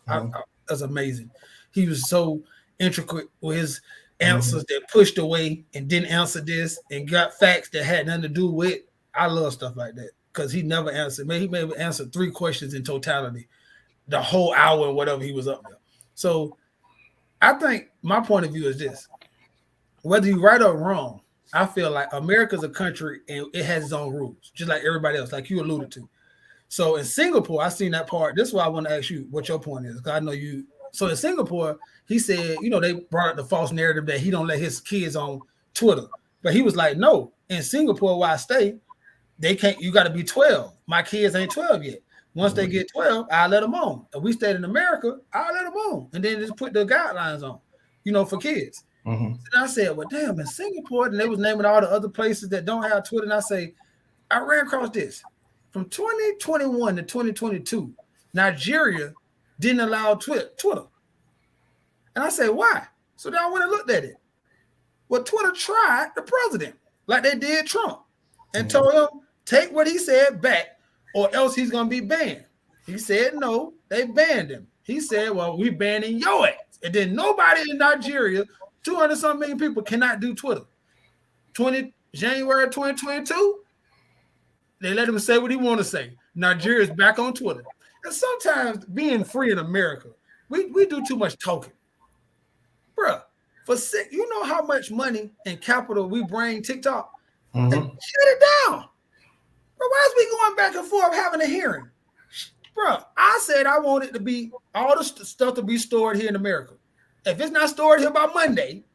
Mhm. that's amazing. He was so intricate with his Mhm. answers that pushed away and didn't answer this and got facts that had nothing to do with. I love stuff like that because he never answered. Man, he may have answered 3 questions in totality, the whole hour and whatever he was up there. So I think my point of view is this: whether you're right or wrong, I feel like America's a country and it has its own rules, just like everybody else, like you alluded to. So in Singapore, I seen that part. This is why I want to ask you what your point is, because I know you. So in Singapore, he said, they brought up the false narrative that he don't let his kids on Twitter, but he was like, no, in Singapore where I stay, they can't. You got to be 12. My kids ain't 12 yet. Once they get 12, I let them on. If we stayed in America, I let them on, and then just put the guidelines on, for kids. Mhm. And I said, well, damn, in Singapore, and they was naming all the other places that don't have Twitter. And I say, I ran across this from 2021 to 2022. Nigeria didn't allow Twitter. And I said, why? So then I went and looked at it. Well, Twitter tried the president like they did Trump and Mhm. told him, take what he said back or else he's going to be banned. He said no, they banned him. He said, well, we banning your ass. And then nobody in Nigeria, 200 some million people cannot do Twitter. January 2022, they let him say what he want to say. Nigeria's back on Twitter. And sometimes being free in America, we do too much talking, bruh. You know how much money and capital we bring TikTok? Shut it down. Bro, why is we going back and forth having a hearing? Bro, I said I want it to be all the stuff to be stored here in America. If it's not stored here by Monday,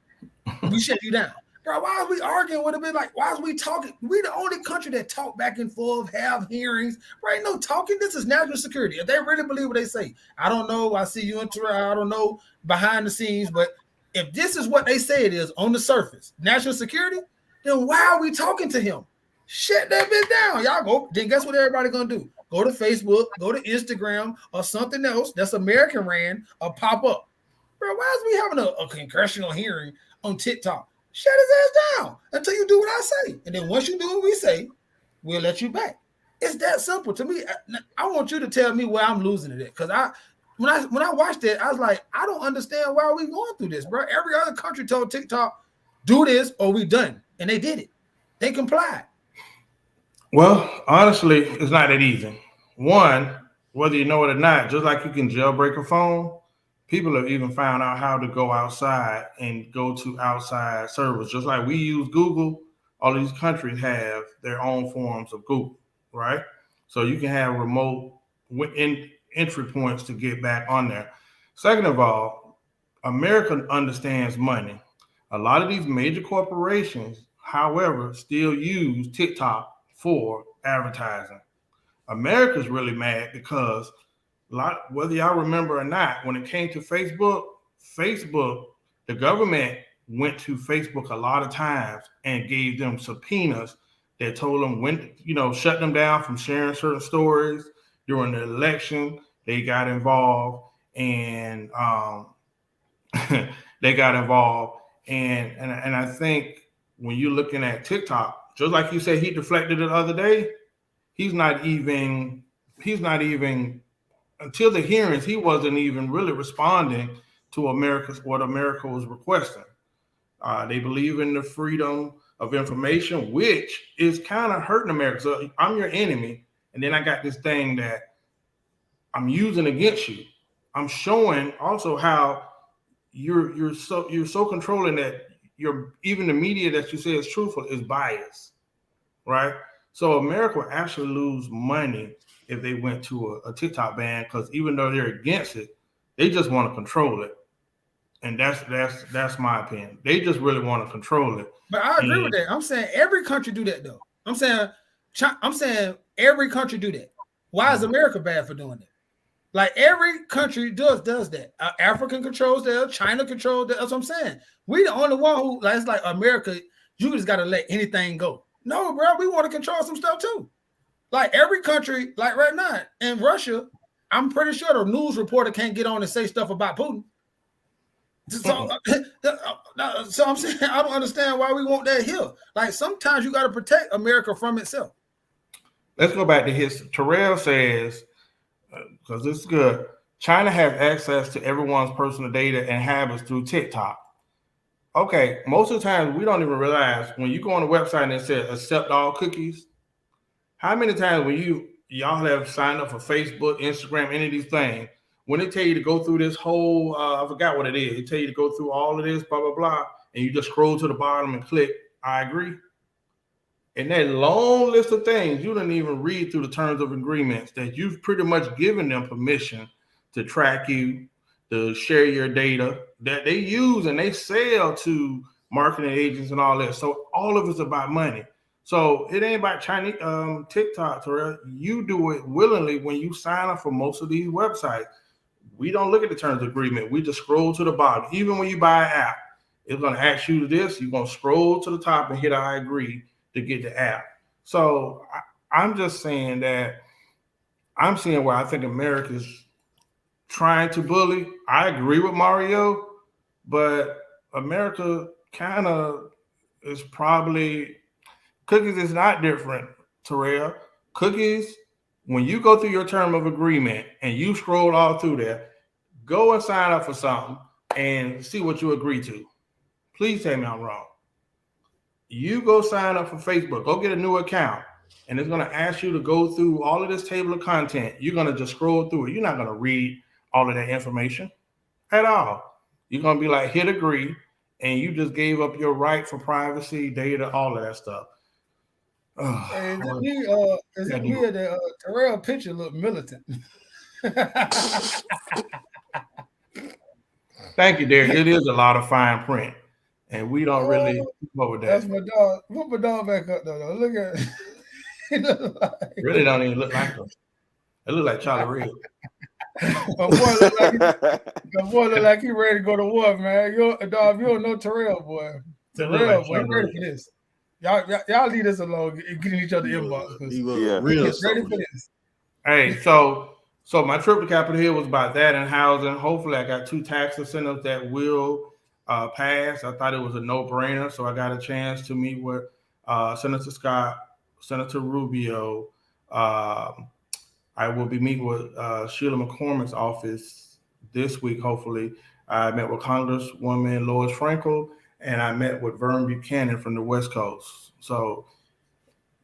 we shut you down. Bro, why are we arguing with a bit like, why are we talking? We the only country that talk back and forth, have hearings. Right? No talking. This is national security. If they really believe what they say, I don't know. I see you I don't know behind the scenes, but if this is what they say it is on the surface, national security, then why are we talking to him? Shut that bitch down. Y'all go. Then guess what everybody gonna do? Go to Facebook, go to Instagram, or something else that's American ran or pop up. Bro, why is we having a congressional hearing on TikTok? Shut his ass down until you do what I say. And then once you do what we say, we'll let you back. It's that simple. To me, I want you to tell me where I'm losing it at. Because when I watched it, I was like, I don't understand why we going through this, bro. Every other country told TikTok, do this or we done. And they did it. They complied. Well, honestly, it's not that easy. One, whether you know it or not, just like you can jailbreak a phone, people have even found out how to go outside and go to outside servers. Just like we use Google, all these countries have their own forms of Google, right? So you can have remote entry points to get back on there. Second of all, America understands money. A lot of these major corporations, however, still use TikTok for advertising. America's really mad because whether y'all remember or not, when it came to Facebook, the government went to Facebook a lot of times and gave them subpoenas that told them when, shut them down from sharing certain stories during the election. They got involved and they got involved. And I think when you're looking at TikTok, just like you said, he deflected it the other day. He's not even until the hearings, he wasn't even really responding to what America was requesting. They believe in the freedom of information, which is kind of hurting America. So I'm your enemy, and then I got this thing that I'm using against you. I'm showing also how you're so controlling that even the media that you say is truthful is biased, right? So America will actually lose money if they went to a TikTok ban, because even though they're against it, they just want to control it. And that's my opinion. They just really want to control it. But I agree with that. I'm saying every country do that though. I'm saying every country do that. Why is America bad for doing that? Like every country does that. African controls that. China controls that. That's what I'm saying. We the only one who it's like America. You just got to let anything go. No, bro, we want to control some stuff too. Like every country, like right now in Russia, I'm pretty sure the news reporter can't get on and say stuff about Putin. So I'm saying I don't understand why we want that here. Like sometimes you got to protect America from itself. Let's go back to history. Terrell says, because this is good, China has access to everyone's personal data and habits through TikTok. Okay, most of the time we don't even realize when you go on the website and it says accept all cookies. How many times when y'all have signed up for Facebook, Instagram, any of these things, when they tell you to go through this whole, I forgot what it is. They tell you to go through all of this, blah, blah, blah, and you just scroll to the bottom and click, I agree. And that long list of things, you didn't even read through the terms of agreements that you've pretty much given them permission to track you, to share your data that they use and they sell to marketing agents and all that. So all of it's about money. So it ain't about Chinese TikTok, Terrell. You do it willingly when you sign up for most of these websites. We don't look at the terms of agreement. We just scroll to the bottom. Even when you buy an app, it's going to ask you this. You're going to scroll to the top and hit I agree to get the app. So I'm just saying that I'm seeing where I think America's trying to bully. I agree with Mario, but America kind of is probably, cookies is not different, Terrell. Cookies, when you go through your term of agreement and you scroll all through there, go and sign up for something and see what you agree to. Please tell me I'm wrong. You go sign up for Facebook. Go get a new account. and it's going to ask you to go through all of this table of content. You're going to just scroll through it. You're not going to read all of that information at all. You're going to be like, hit agree, and you just gave up your right for privacy, data, all of that stuff. Hey, Oh, is yeah, it me or the Terrell picture look militant? thank you, Derek. It is a lot of fine print, and we don't really Oh, keep up with that's that. my dog. Put my dog back up though. Look at it. He look like Really don't even look like them. It look like Charlie Red. my boy look like he ready to go to war, man. You dog, you don't know Terrell, boy. It look like Terrell, boy, he Charlie ready Red. for this. Y'all leave this alone. Getting each other He inbox was, because he was Yeah. a real he's ready for soldier. this. Hey, so my trip to Capitol Hill was about that and housing. Hopefully, I got 2 tax incentives that will pass. I thought it was a no-brainer, so I got a chance to meet with Senator Scott, Senator Rubio. I will be meeting with Sheila McCormick's office this week. Hopefully, I met with Congresswoman Lois Frankel, and I met with Vern Buchanan from the West Coast. So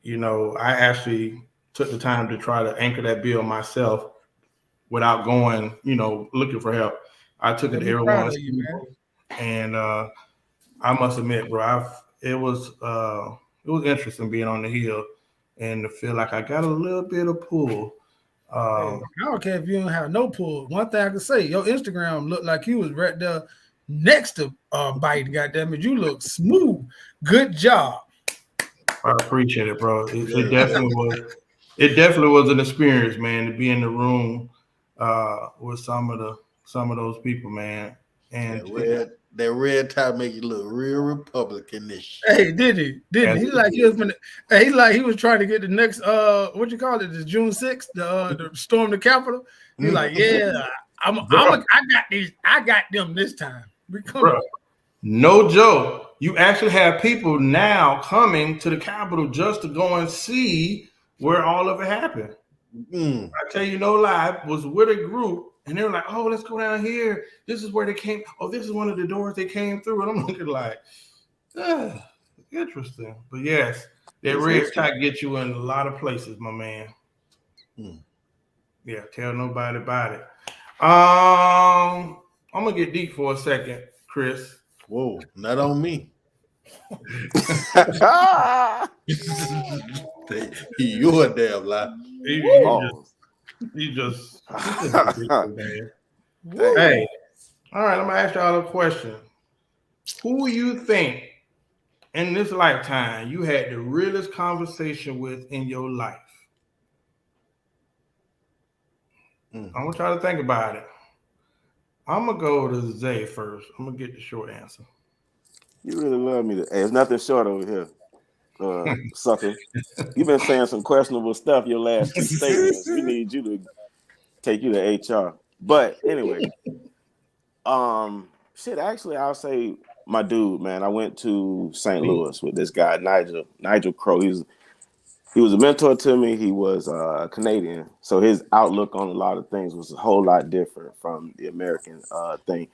I actually took the time to try to anchor that bill myself without going, looking for help. I took it Let to me proud everyone's of you, man. table, and I must admit, bro, it was interesting being on the hill and to feel like I got a little bit of pull. Hey, Um, I don't care if you don't have no pull. One thing I can say, your Instagram looked like you was right there next to Biden. Goddamn it, you look smooth. Good job. I appreciate it, bro. It Yeah, definitely was. It definitely was an experience, man, to be in the room with some of those people, man. And that red tie make you look real Republican-ish. Hey, did he? Didn't as he? Like he was finna, hey, he like he was trying to get the next what you call it, the June 6th, the storm the Capitol. He's like, yeah, I got these, I got them this time. We coming. bro, no joke. You actually have people now coming to the Capitol just to go and see where all of it happened. Mm. I tell you no lie, I was with a group and they were like, oh, let's go down here. This is where they came. Oh, this is one of the doors they came through. And I'm looking like, ah, interesting. But yes, that It's red history. tie gets you in a lot of places, my man. Mm. Yeah, tell nobody about it. I'm gonna get deep for a second, Chris. Whoa, not on me. You're a damn lie. You Pause. just ridiculous, man. Dang. Hey, all right, I'm gonna ask y'all a question. Who you think in this lifetime you had the realest conversation with in your life? Mm. I'm gonna try to think about it. I'm gonna go to Zay first. I'm gonna get the short answer. You really love me. Hey, there's nothing short over here, sucker. You've been saying some questionable stuff your last 2 statements. We need you to take you to HR. But anyway, shit, actually I'll say my dude, man. I went to St. Louis with this guy, Nigel Crow. He was a mentor to me. He was Canadian. So his outlook on a lot of things was a whole lot different from the American thing.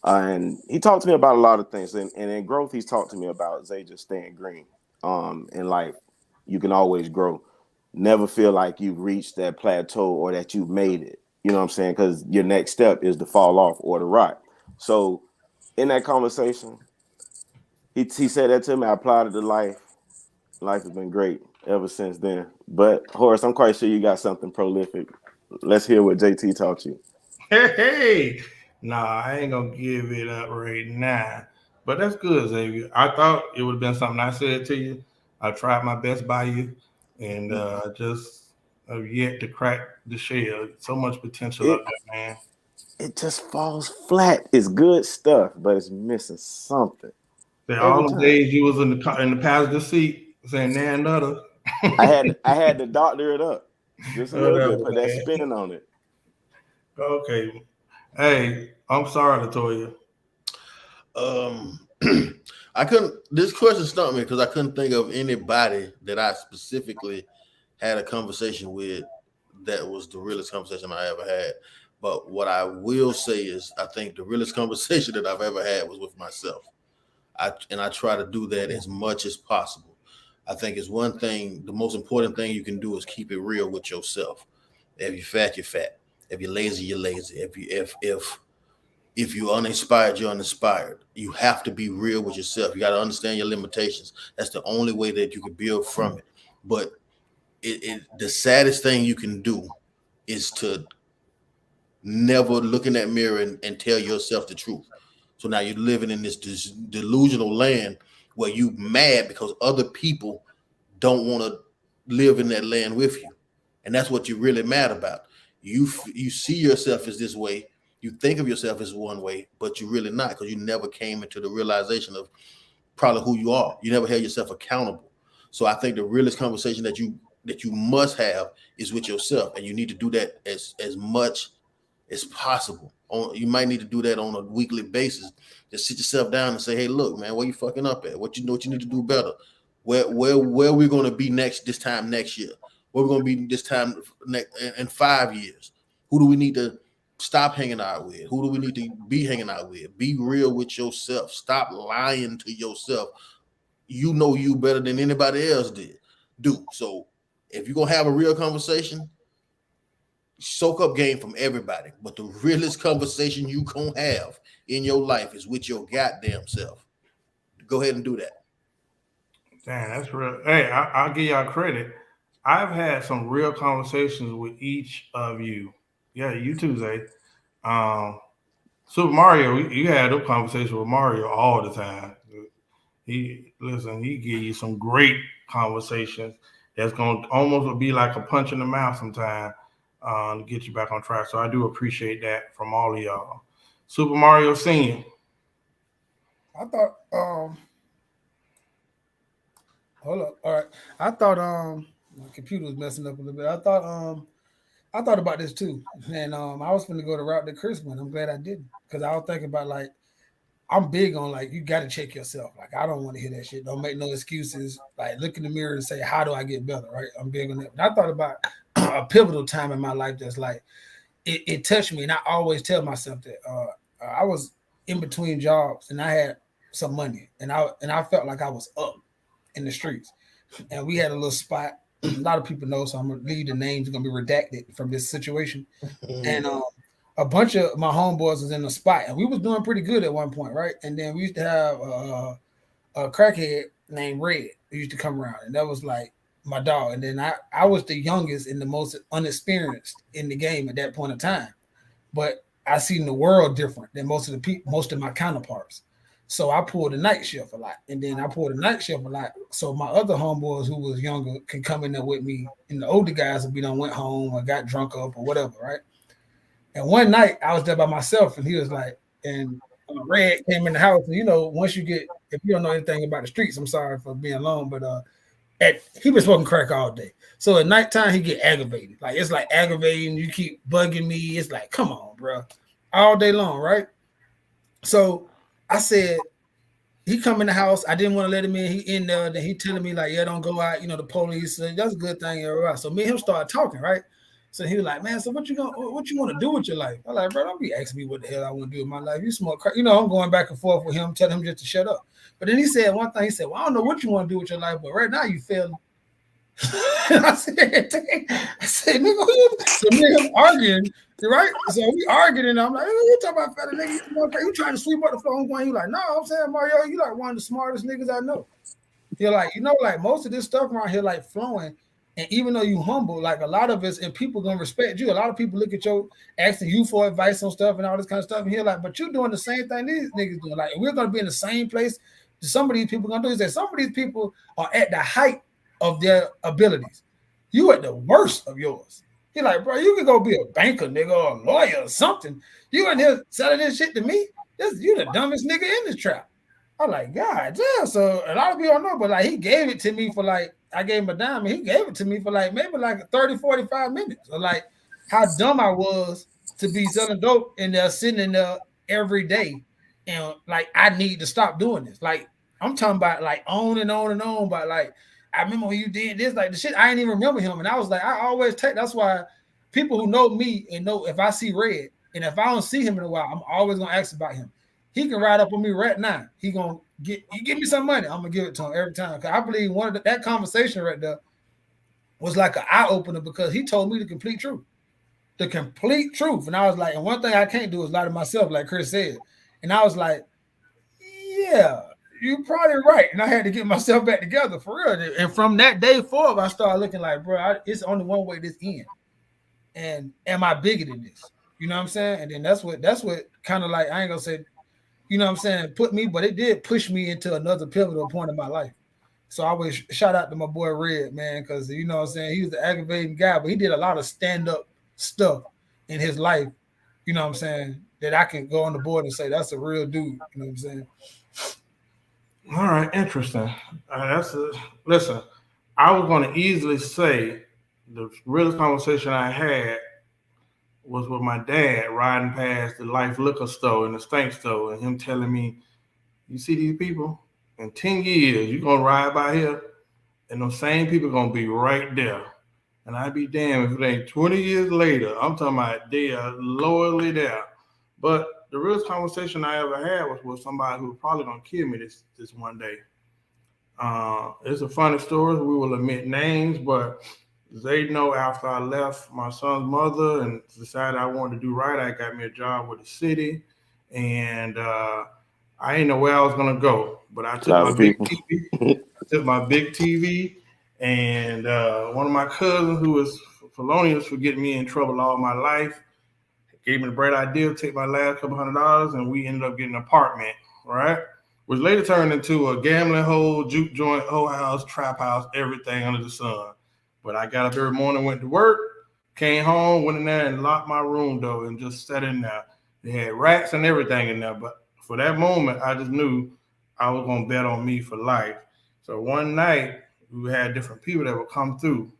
And he talked to me about a lot of things. And in growth, he's talked to me about Zay just staying green. In life, you can always grow. Never feel like you've reached that plateau or that you've made it. You know what I'm saying? Because your next step is to fall off or to rot. So in that conversation, he said that to me. I applied it to life. Life has been great ever since then. But Horace, I'm quite sure you got something prolific. Let's hear what JT taught you. Hey, nah, I ain't gonna give it up right now. But that's good, Xavier. I thought it would have been something I said to you. I tried my best by you, and just have yet to crack the shell. So much potential up It there, man. it just falls flat. It's good stuff, but it's missing something Say every all the time. days you was in the passenger seat saying "nan nutter." I had to doctor it up just a little bit, Whatever, put that man. spin on it. Okay. Hey, I'm sorry, Latoya. Um, I couldn't. This question stumped me because I couldn't think of anybody that I specifically had a conversation with that was the realest conversation I ever had. But what I will say is, I think the realest conversation that I've ever had was with myself. I try to do that as much as possible. I think it's one thing. The most important thing you can do is keep it real with yourself. If you're fat, you're fat. If you're lazy, you're lazy. If you're uninspired, you're uninspired. You have to be real with yourself. You got to understand your limitations. That's the only way that you can build from it. But the saddest thing you can do is to never look in that mirror and tell yourself the truth. So now you're living in this delusional land where you mad because other people don't want to live in that land with you, and that's what you're really mad about. You see yourself as this way, you think of yourself as one way, but you're really not, because you never came into the realization of probably who you are. You never held yourself accountable. So I think the realest conversation that you must have is with yourself, and you need to do that as much as possible. You might need to do that on a weekly basis. Just sit yourself down and say, "Hey, look, man, where you fucking up at? What you know? What you need to do better? Where we're going to be this time next year? Where we're going to be this time in 5 years? Who do we need to stop hanging out with? Who do we need to be hanging out with? Be real with yourself. Stop lying to yourself. You know you better than anybody else do. So if you're gonna have a real conversation, soak up game from everybody. But the realest conversation you gonna have in your life is with your goddamn self. Go ahead and do that. Damn, that's real. Hey, I'll give y'all credit. I've had some real conversations with each of you. Yeah, you too, Zay. Um, Super Mario, you had a conversation with Mario all the time. He give you some great conversations that's gonna almost be like a punch in the mouth sometime to get you back on track. So I do appreciate that from all of y'all. Super Mario Senior. I thought hold up. All right. I thought my computer was messing up a little bit. I thought about this too. And I was gonna go the route that Chris went. I'm glad I didn't. Because I was thinking about like I'm big on like you gotta check yourself. Like I don't want to hear that shit. Don't make no excuses. Like look in the mirror and say, how do I get better? Right. I'm big on that. But I thought about a pivotal time in my life that's like it touched me. And I always tell myself that I was in between jobs and I had some money and I felt like I was up in the streets. And we had a little spot. A lot of people know, so I'm gonna leave the names gonna be redacted from this situation. And a bunch of my homeboys was in the spot, and we was doing pretty good at one point, right? And then we used to have a crackhead named Red who used to come around, and that was like my dog. And then I was the youngest and the most unexperienced in the game at that point in time, but I seen the world different than most of my counterparts. So I pulled the night shift a lot, and then I pulled the night shift a lot. So my other homeboys who was younger can come in there with me, and the older guys, if we done went home or got drunk up or whatever, right? And one night I was there by myself, and he was like, and Red came in the house, and once you get, if you don't know anything about the streets, I'm sorry for being alone, but he been smoking crack all day. So at nighttime he get aggravated, like it's like aggravating. You keep bugging me. It's like, come on, bro, all day long, right? So I said, he come in the house. I didn't want to let him in. He in there. Then he telling me like, yeah, don't go out. The police. That's a good thing. So me and him started talking, right? So he was like, man, so what you want to do with your life? I'm like, bro, don't be asking me what the hell I want to do with my life. You smoke crack. I'm going back and forth with him, telling him just to shut up. But then he said one thing. He said, well, I don't know what you want to do with your life, but right now you failing. I said, nigga, so me and him arguing, right? So we arguing, and I'm like, you talking about fat nigga? You trying to sweep up the floor? I'm going, you like, no, I'm saying, Mario, you like one of the smartest niggas I know. You're like, like most of this stuff around here, like flowing. And even though you humble, like a lot of us, and people gonna respect you. A lot of people look at you, asking you for advice on stuff and all this kind of stuff. And here, like, but you're doing the same thing these niggas doing. Like, we're gonna be in the same place. Some of these people gonna do is that some of these people are at the height of their abilities. You at the worst of yours. You're like, bro, you can go be a banker, nigga, or a lawyer or something. You in here selling this shit to me? You the dumbest nigga in this trap. I'm like, God damn. So a lot of people don't know, but like he gave it to me for like, I gave him a dime, and he gave it to me for like maybe like 30, 45 minutes. Or like how dumb I was to be selling dope and they're sitting in there every day. And like I need to stop doing this. Like I'm talking about like on and on and on. But like I remember when you did this, like the shit, I didn't even remember him. And I was like, I always take, that's why people who know me and know if I see Red and if I don't see him in a while, I'm always gonna ask about him. he can ride up on me right now. He gonna give me some money. I'm gonna give it to him every time. Cause I believe one of that conversation right there was like an eye opener because he told me the complete truth. The complete truth. And I was like, and one thing I can't do is lie to myself, like Chris said. And I was like, yeah, you're probably right. And I had to get myself back together for real. And from that day forward, I started looking like, bro, it's only one way this end. And am I bigger than this? You know what I'm saying? And then that's what kind of like, I ain't gonna say, you know what I'm saying, put me, but it did push me into another pivotal point in my life. So I always shout out to my boy Red, man, because you know what I'm saying, he was the aggravating guy, but he did a lot of stand-up stuff in his life, you know what I'm saying, that I can go on the board and say that's a real dude, you know what I'm saying? All right, interesting. Listen. I was going to easily say the realest conversation I had was with my dad riding past the Life Liquor store and the Stank store, and him telling me, "You see these people? In 10 years, you're gonna ride by here, and those same people gonna be right there." And I'd be damned if it ain't 20 years later. I'm talking about they are loyally there. But the realest conversation I ever had was with somebody who was probably gonna kill me this one day. It's a funny story. We will admit names, but they know after I left my son's mother and decided I wanted to do right, I got me a job with the city, and I didn't know where I was gonna go. But I A took lot my of big people. TV, and one of my cousins who was felonious for getting me in trouble all my life gave me the bright idea to take my last couple $100, and we ended up getting an apartment, right? Which later turned into a gambling hole, juke joint, whole house, trap house, everything under the sun. But I got up every morning, went to work, came home, went in there and locked my room door and just sat in there. They had rats and everything in there. But for that moment, I just knew I was going to bet on me for life. So one night, we had different people that would come through,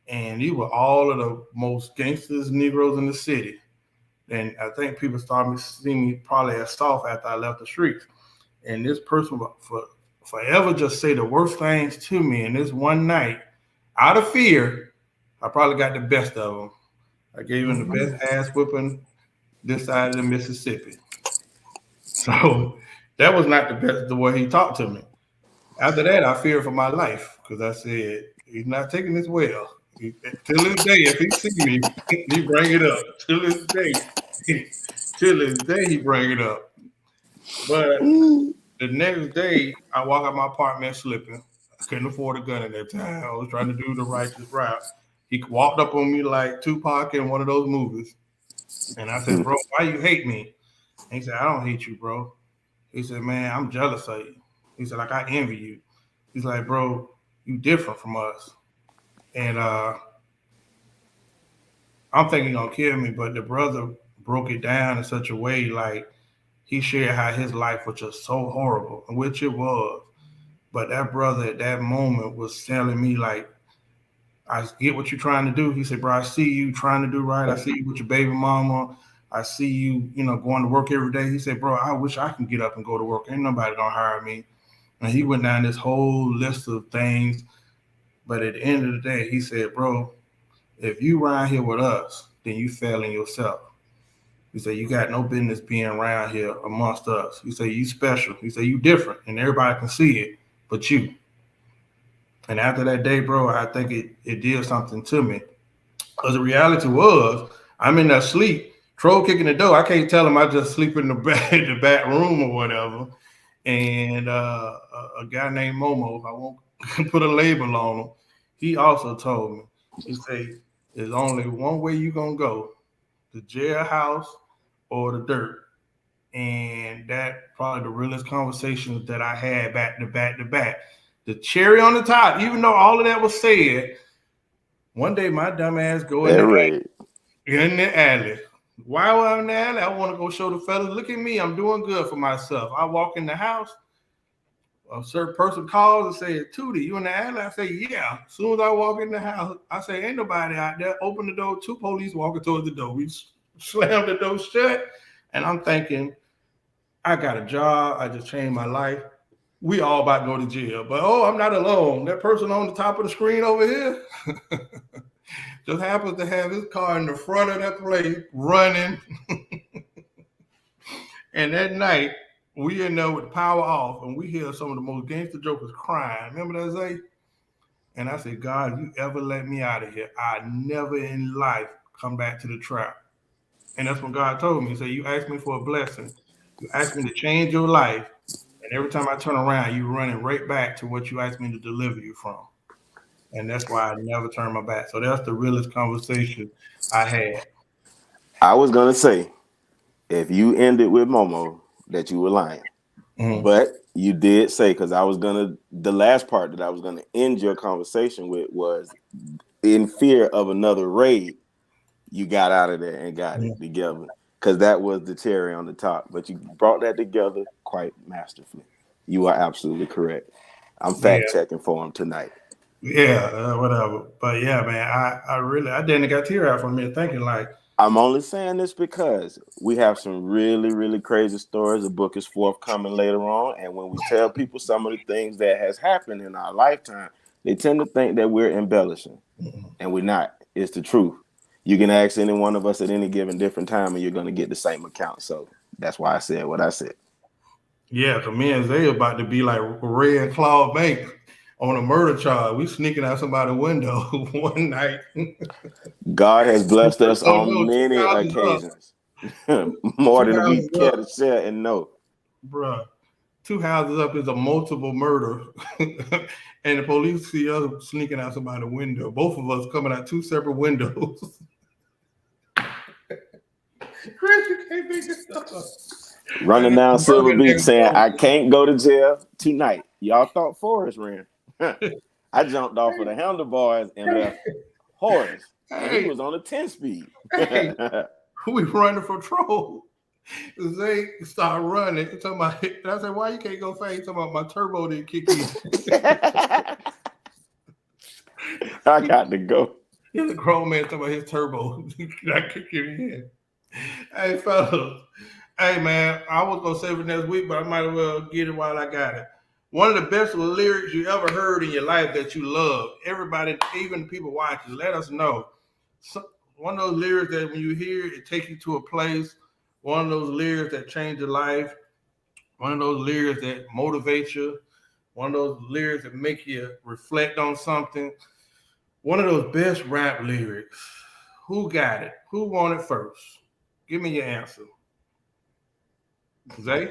and these were all of the most gangsters, Negroes in the city. And I think people started seeing me probably as soft after I left the streets. And this person would forever just say the worst things to me. And this one night, out of fear, I probably got the best of them. I gave him the best ass whipping this side of the Mississippi. So that was not the best the way he talked to me. After that, I feared for my life because I said, he's not taking this well. Till this day, if he see me, he bring it up. Till this day, till this day, he bring it up. But the next day, I walk out my apartment slipping. I couldn't afford a gun at that time. I was trying to do the righteous route. He walked up on me like Tupac in one of those movies. And I said, bro, why you hate me? And he said, I don't hate you, bro. He said, man, I'm jealous of you. He said, like, I envy you. He's like, bro, you different from us. And I'm thinking he's gonna kill me, but the brother broke it down in such a way like he shared how his life was just so horrible, which it was. But that brother at that moment was telling me like, I get what you're trying to do. He said, bro, I see you trying to do right. I see you with your baby mama. I see you, going to work every day. He said, bro, I wish I can get up and go to work. Ain't nobody gonna hire me. And he went down this whole list of things. But at the end of the day, he said, bro, if you around here with us, then you failing yourself. He said, you got no business being around here amongst us. He said, you special. He said, you different. And everybody can see it, but you. And after that day, bro, I think it did something to me. Because the reality was, I'm in there sleep, troll kicking the door. I can't tell him I just sleep in the back room or whatever. And a guy named Momo, I won't put a label on him, he also told me, he said, there's only one way you're going to go, the jailhouse or the dirt. And that probably the realest conversations that I had back to back to back. The cherry on the top, even though all of that was said, one day my dumb ass go in the alley. Why was I in the alley? I want to go show the fellas, look at me, I'm doing good for myself. I walk in the house, a certain person calls and says, Tootie, you in the alley? I say, yeah. As soon as I walk in the house, I say, ain't nobody out there. Open the door, two police walking towards the door. We slam the door shut, and I'm thinking, I got a job. I just changed my life. We all about to go to jail. But, I'm not alone. That person on the top of the screen over here just happens to have his car in the front of that place running. And that night, We in there with the power off, and we hear some of the most gangster jokers crying. Remember that, Zay? And I said, God, you ever let me out of here, I never in life come back to the trap. And that's when God told me, He said, you asked me for a blessing. You asked me to change your life. And every time I turn around, you running right back to what you asked me to deliver you from. And that's why I never turn my back. So that's the realest conversation I had. I was gonna say if you ended with Momo that you were lying, Mhm. but you did say because I was gonna the last part that I was gonna end your conversation with was in fear of another raid. You got out of there and got it together because that was the cherry on the top. But you brought that together quite masterfully. You are absolutely correct. I'm fact Yeah, checking for him tonight. yeah, whatever. But yeah, man, I really, I didn't got tear out from me thinking like, I'm only saying this because we have some really, really crazy stories. The book is forthcoming later on, and when we tell people some of the things that has happened in our lifetime, they tend to think that we're embellishing, and we're not. It's the truth. You can ask any one of us at any given different time, and you're going to get the same account. So that's why I said what I said. yeah, cause me and Zay about to be like Ray and Claude Banks on a murder charge. We sneaking out somebody's window one night. God has blessed us Oh no, on two many houses up, occasions, more two than we houses care up, to share and know. bruh. Two houses up is a multiple murder, and the police see us sneaking out somebody's window. Both of us coming out two separate windows. Chris, you can't make this stuff up. Running Hey, down the Silver burger Beach nigga saying, told I can't go to jail tonight. Y'all thought Forrest ran. I jumped off of the handlebars and left Horace, and he hey, was on a 10 speed. hey, we running for trouble. They start running. Talking about, and I said, why you can't go fast? Talking about my turbo didn't kick in. I got to go. He's a grown man talking about his turbo not kicking in. Hey, fellas. Hey, man, I was going to save it next week, but I might as well get it while I got it. One of the best lyrics you ever heard in your life that you love. Everybody, even the people watching, let us know. So, one of those lyrics that when you hear it, take you to a place. One of those lyrics that change your life. One of those lyrics that motivate you. One of those lyrics that make you reflect on something. One of those best rap lyrics. Who got it? Who won it first? Give me your answer. Zay?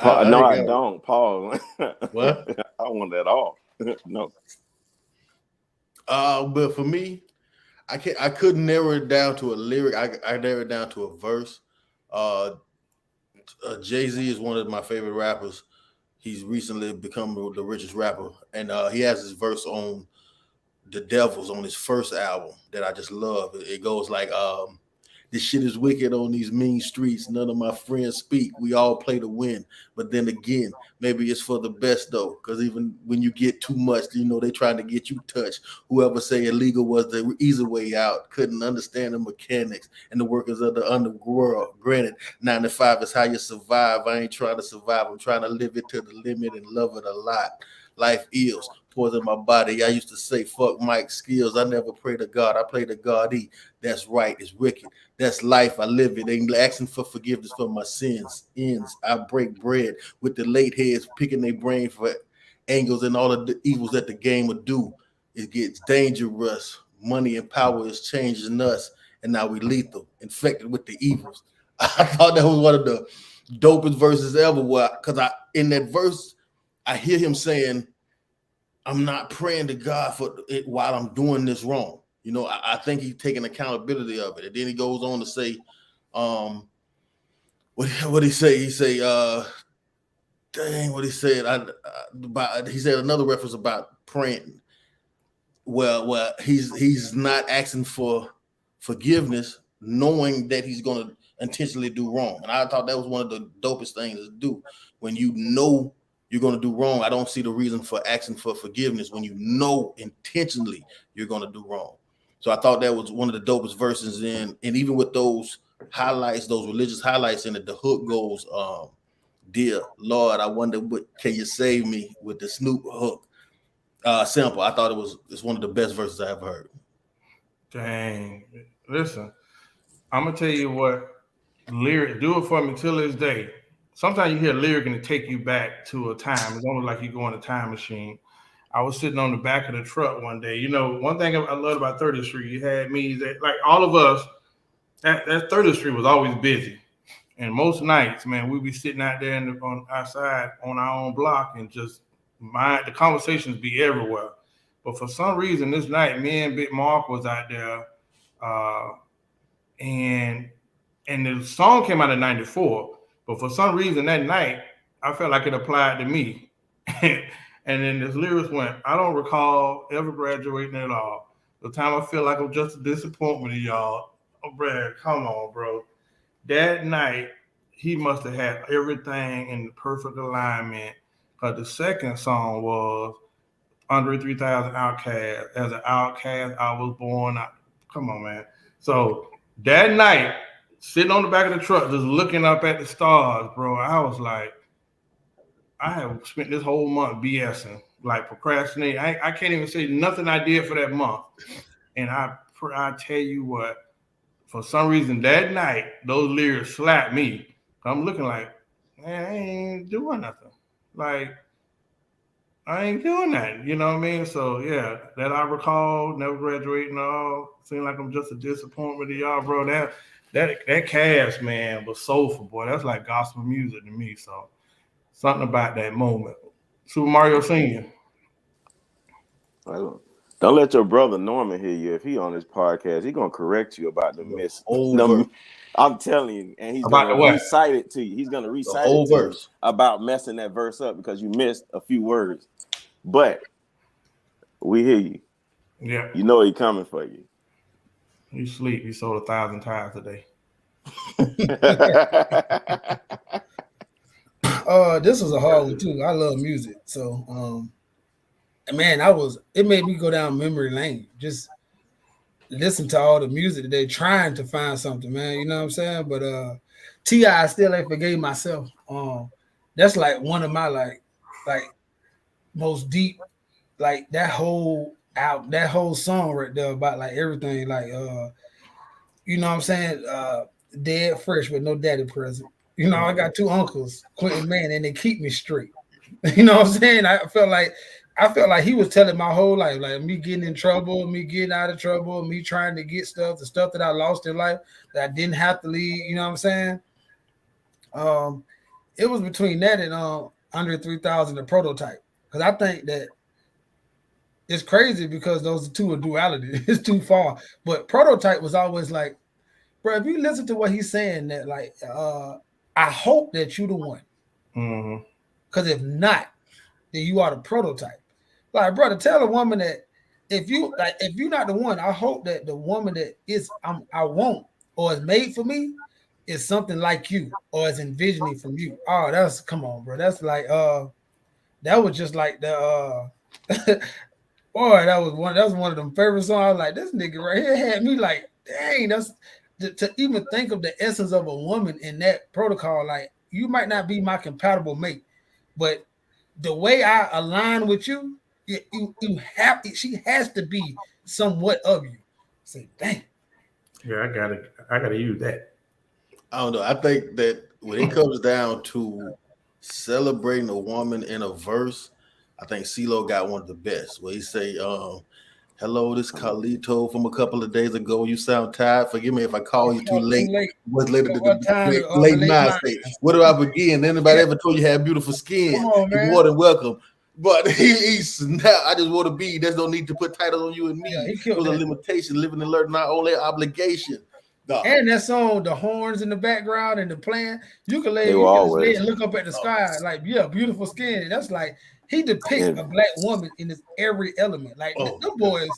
I No, ain't I got it. don't, Paul. I What? want that off. No. But for me, I couldn't narrow it down to a lyric. I narrowed it down to a verse. Uh, Jay-Z is one of my favorite rappers. He's recently become the richest rapper, and he has this verse on the Devils on his first album that I just love. It goes like, this shit is wicked on these mean streets. None of my friends speak. We all play to win. But then again, maybe it's for the best though. Because even when you get too much, they trying to get you touched. Whoever say illegal was the easy way out couldn't understand the mechanics and the workers of the underworld. Granted, 9 to 5 is how you survive. I ain't trying to survive. I'm trying to live it to the limit and love it a lot. Life is poison my body. I used to say, fuck Mike's skills. I never pray to God. I pray to God. That's right. It's wicked. That's life. I live it. Ain't asking for forgiveness for my sins. Ends. I break bread with the late heads picking their brain for angles and all of the evils that the game would do. It gets dangerous. Money and power is changing us, and now we lethal, infected with the evils. I thought that was one of the dopest verses ever. Because in that verse, I hear him saying, I'm not praying to God for it while I'm doing this wrong. I think he's taking accountability of it. And then he goes on to say, what he say? He say, dang, what he said. He said another reference about praying. Well, he's not asking for forgiveness, knowing that he's going to intentionally do wrong. And I thought that was one of the dopest things to do when you know you're going to do wrong. I don't see the reason for asking for forgiveness when you know intentionally you're going to do wrong. So I thought that was one of the dopest verses in, and even with those highlights, those religious highlights in it, the hook goes, dear Lord, I wonder what can you save me with the Snoop hook sample. I thought it's one of the best verses I ever heard. Dang. Listen, I'm going to tell you what lyrics do it for me till this day. sometimes you hear a lyric and it take you back to a time. It's almost like you go in a time machine. I was sitting on the back of the truck one day. One thing I loved about 30th Street, you had me that like all of us. That 30th Street was always busy. And most nights, man, we'd be sitting out there on outside on our own block and just the conversations be everywhere. But for some reason, this night, me and Big Mark was out there, uh, and the song came out in '94. But for some reason, that night, I felt like it applied to me. And then this lyrics went, I don't recall ever graduating at all. The time I feel like I'm just a disappointment to y'all. Oh, Brad, come on, bro. That night, he must have had everything in the perfect alignment. But the second song was Andre 3000 Outcast. As an outcast, I was born. Come on, man. So that night, sitting on the back of the truck, just looking up at the stars, bro, I was like, I have spent this whole month BSing, like procrastinating. I can't even say nothing I did for that month. And I tell you what, for some reason that night, those lyrics slapped me. I'm looking like, man, I ain't doing nothing. Like, I ain't doing that. You know what I mean? So yeah, that I recall, never graduating all. Seemed like I'm just a disappointment to y'all, bro. That cast, man, was soulful, boy. That's like gospel music to me. So something about that moment. Super Mario Senior. Don't let your brother Norman hear you. If he on this podcast, he gonna correct you about the miss. I'm telling you, and he's about gonna recite it to you. He's gonna recite it to you about messing that verse up because you missed a few words. But we hear you. Yeah. You know he coming for you. You sleep. You sold 1,000 tires today. This was a hard one too. I love music, so man, it made me go down memory lane. Just listen to all the music today, trying to find something, man. You know what I'm saying? But T.I. still ain't forgave myself. That's like one of my like most deep, like that whole song right there about like everything, like you know what I'm saying? Dead fresh with no daddy present. You know, I got two uncles, Quentin Man, and they keep me straight. You know what I'm saying? I felt like he was telling my whole life, like me getting in trouble, me getting out of trouble, me trying to get the stuff that I lost in life that I didn't have to leave. You know what I'm saying? It was between that and Under 3,000, the Prototype, because I think that it's crazy because those two are duality. It's too far, but Prototype was always like, bro, if you listen to what he's saying, that like, I hope that you the one, because if not, then you are the prototype. Like, brother, tell a woman that if you're not the one, I hope that the woman that I want or is made for me is something like you or is envisioning from you. Oh, come on, bro. That's like that was just like the boy, that was one of them favorite songs. I was like, this nigga right here had me like, dang, that's to even think of the essence of a woman in that protocol. Like, you might not be my compatible mate, but the way I align with you, she has to be somewhat of you. Say, dang. Yeah, I gotta use that. I don't know. I think that when it comes down to celebrating a woman in a verse, I think CeeLo got one of the best. Where he say, "Hello, this Carlito from a couple of days ago. You sound tired. Forgive me if I call you too late. What's later than late night? Where do I begin? Anybody ever told you had beautiful skin? Come on, man. You're more than welcome." But he snapped. I just want to be. There's no need to put titles on you and me. Yeah, it was a limitation. Living and learning, not only obligation. No. And that song, the horns in the background and the playing, you can lay and look up at the sky, like, yeah, beautiful skin. That's like he depicts a black woman in this every element. Like the boys,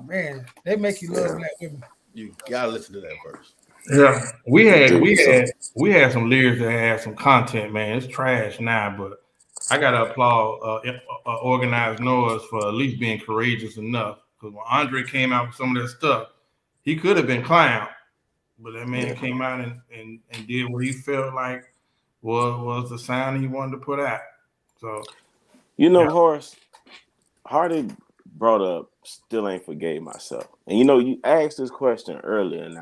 man, they make you love black women. You gotta listen to that verse. Yeah, we had some lyrics that had some content, man. It's trash now, but I gotta applaud Organized Noise for at least being courageous enough. Because when Andre came out with some of that stuff, he could have been clown, but that man came out and did what he felt like was the sound he wanted to put out. So, Horace, Hardy brought up still ain't forgave myself. And you asked this question earlier, and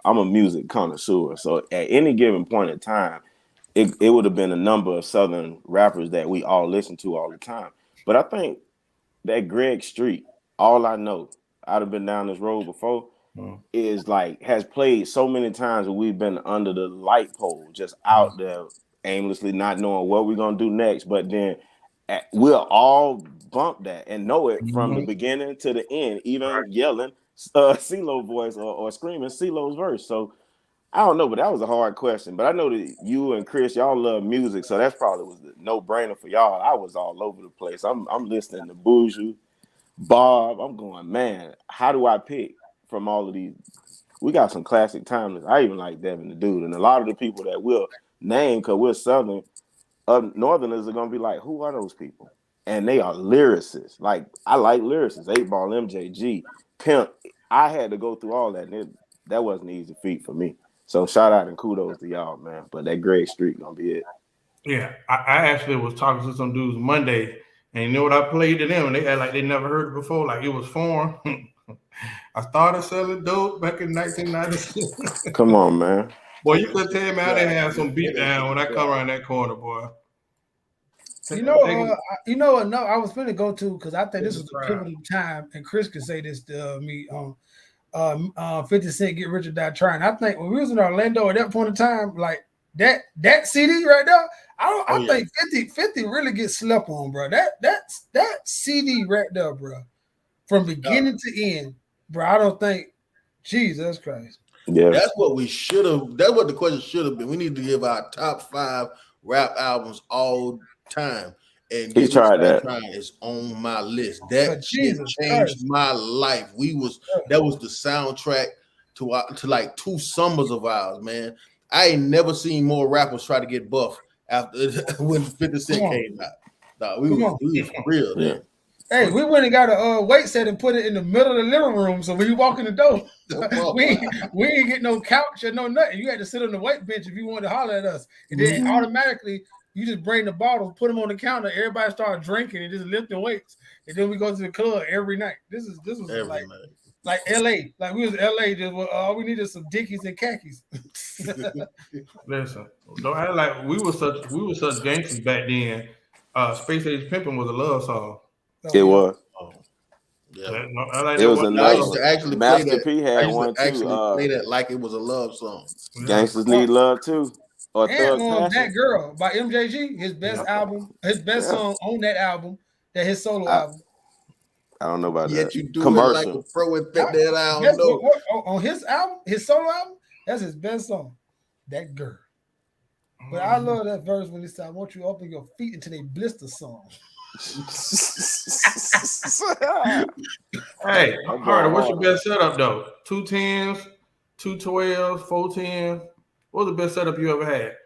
I'm a music connoisseur. So at any given point in time, it would have been a number of Southern rappers that we all listen to all the time. But I think that Greg Street, all I know, I'd have been down this road before, is like has played so many times where we've been under the light pole, just out there aimlessly, not knowing what we're gonna do next. But then we'll all bump that and know it from the beginning to the end, even yelling CeeLo voice or screaming CeeLo's verse. So I don't know, but that was a hard question. But I know that you and Chris, y'all love music, so that's probably was the no-brainer for y'all. I was all over the place. I'm listening to Buju, Bob. I'm going, man, how do I pick from all of these? We got some classic timeless. I even like Devin the Dude. And a lot of the people that we'll name, because we're Southern, Northerners are going to be like, who are those people? And they are lyricists. Like, I like lyricists. 8 Ball, MJG, Pimp. I had to go through all that. And that wasn't an easy feat for me. So shout out and kudos to y'all, man. But that Greg Street going to be it. Yeah, I actually was talking to some dudes Monday, and you know what I played to them, and they act like they never heard it before, like it was foreign. I started selling dope back in 1996. Come on, man. Boy, you could tell me how they had some beat down when I come around that corner, boy. No, I was going to go to, because I think this was a pivotal time, and Chris can say this to me. 50 Cent Get Rich or Die Trying. I think when we was in Orlando at that point in time, like that CD right there, I think 50 really gets slept on, bro. That CD right there, bro, from beginning to end, bro. I don't think, Jesus Christ. Yeah, that's what we should have. That's what the question should have been. We need to give our top 5 rap albums all time. And he tried that. Is on my list. That shit changed my life. That was the soundtrack to like 2 summers of ours, man. I ain't never seen more rappers try to get buff after when 50 Cent came out. No, we was for real then. Hey, we went and got a weight set and put it in the middle of the living room. So when you walk in the door, we ain't get no couch or no nothing. You had to sit on the weight bench if you wanted to holler at us. And then automatically you just bring the bottles, put them on the counter. Everybody start drinking and just lifting weights. And then we go to the club every night. This was every night. Like LA. Like we was LA. Just all we needed some Dickies and khakis. Listen, don't act like we were such gangsters back then. Space Age Pimpin' was a love song. It was. Oh. Yeah. It was I used to actually Master P had one too. Play that like it was a love song. Gangsters Need Love too. Or and That Girl by MJG, his best album, his best song on that album, his solo album. I don't know about that. Yet you do commercial. It like a pro and think that I don't know. On his album, his solo album, that's his best song. That Girl. But I love that verse when he said, I want you to open your feet until they blister song. Hey, Carter, what's your best setup though? 2 10s, 2 12s, 4 10s. What was the best setup you ever had?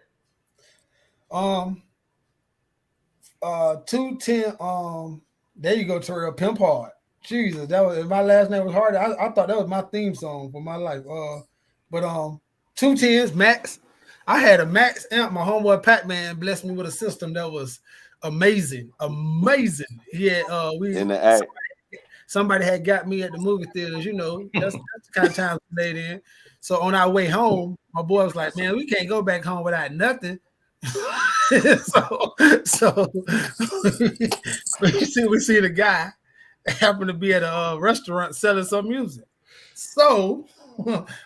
2 10. There you go, Terrell. Pimp Hard. Jesus, that was, if my last name was Hard, I thought that was my theme song for my life. But 2 10s, Max. I had a Max amp. My homeboy Pac-Man blessed me with a system that was amazing. Yeah, in the act. Somebody had got me at the movie theaters, that's the kind of time we played in. So on our way home, my boy was like, man, we can't go back home without nothing. so we see the guy happened to be at a restaurant selling some music. So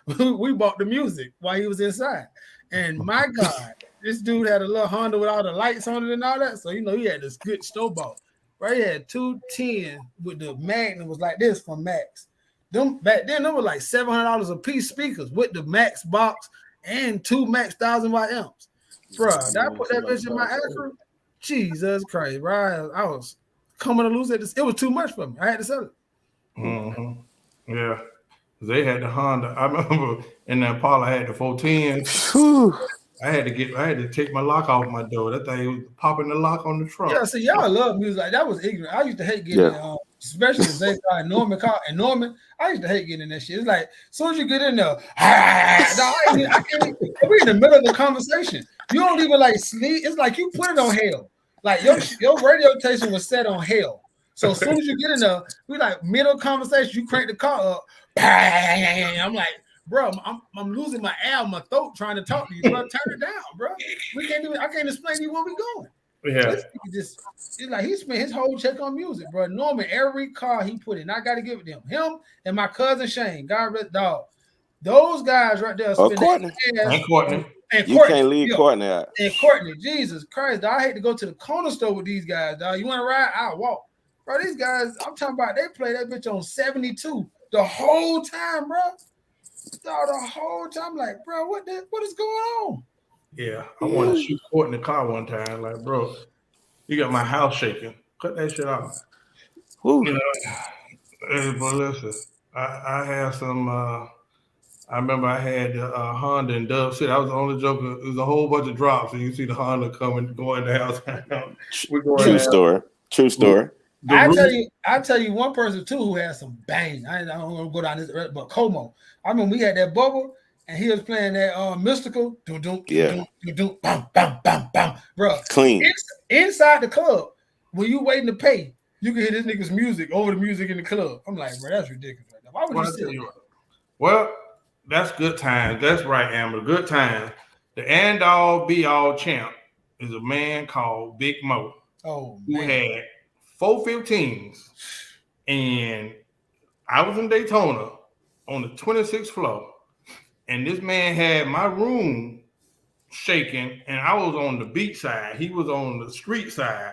we bought the music while he was inside. And my God, this dude had a little Honda with all the lights on it and all that. So, he had this good snowball. Right? He had 2 10 with the Magnum was like this from Max. Back then, them were like $700 a piece speakers with the Max box and 2 Max 1000-watt amps. Bruh, did I put that bitch in my Acura? Jesus Christ, bro. I was coming to lose it. It was too much for me. I had to sell it. Mm-hmm. Yeah. They had the Honda. I remember in the Impala, I had the 410. I had to take my lock off my door. That thing was popping the lock on the trunk. Yeah, see, y'all love music. Like, that was ignorant. I used to hate getting especially the same guy Norman car and Norman. I used to hate getting in that shit. It's like, as soon as you get in there, I can't. We're in the middle of the conversation. You don't even like sleep. It's like you put it on hell. Like your radio station was set on hell. So as soon as you get in there, we like middle conversation, you crank the car up. I'm like, bro, I'm losing my air, my throat trying to talk to you, bro. Turn it down, bro. I can't explain to you where we going. Yeah. This nigga just, it's like he spent his whole check on music, bro. Norman, every car he put in, I got to give it to him. Him and my cousin Shane, God rest dog. Those guys right there Or spend Courtney. And Courtney. and You Courtney, can't leave yeah. Courtney out. And Courtney, Jesus Christ, dog, I hate to go to the corner store with these guys, dog. You want to ride? I'll walk. Bro, these guys, I'm talking about, they play that bitch on 72 the whole time, bro. Dog, the whole time, like, bro, what is going on? Yeah, I want to shoot Courtney in the car one time. Like, bro, you got my house shaking. Cut that shit off. Whew. You know, hey, but listen, I had some. I remember I had the Honda and Dub City. I was the only joker. It was a whole bunch of drops, and you see the Honda coming, going the house. We're going True down. story. True story. The I roof, tell you one person too who had some bang. I don't want to go down this, but Como. I remember we had that bubble, and he was playing that mystical, Yeah. bam, bam, bam, bam, bro. Clean. Inside the club, when you waiting to pay, you can hear this nigga's music over the music in the club. I'm like, bro, that's ridiculous. Right now. Why would Well, you I say tell you what. Well, that's good times. That's right, Amber. Good times. The end all be all champ is a man called Big Mo, oh who man, had 415s, and I was in Daytona on the 26th floor, and this man had my room shaking, and I was on the beach side. He was on the street side.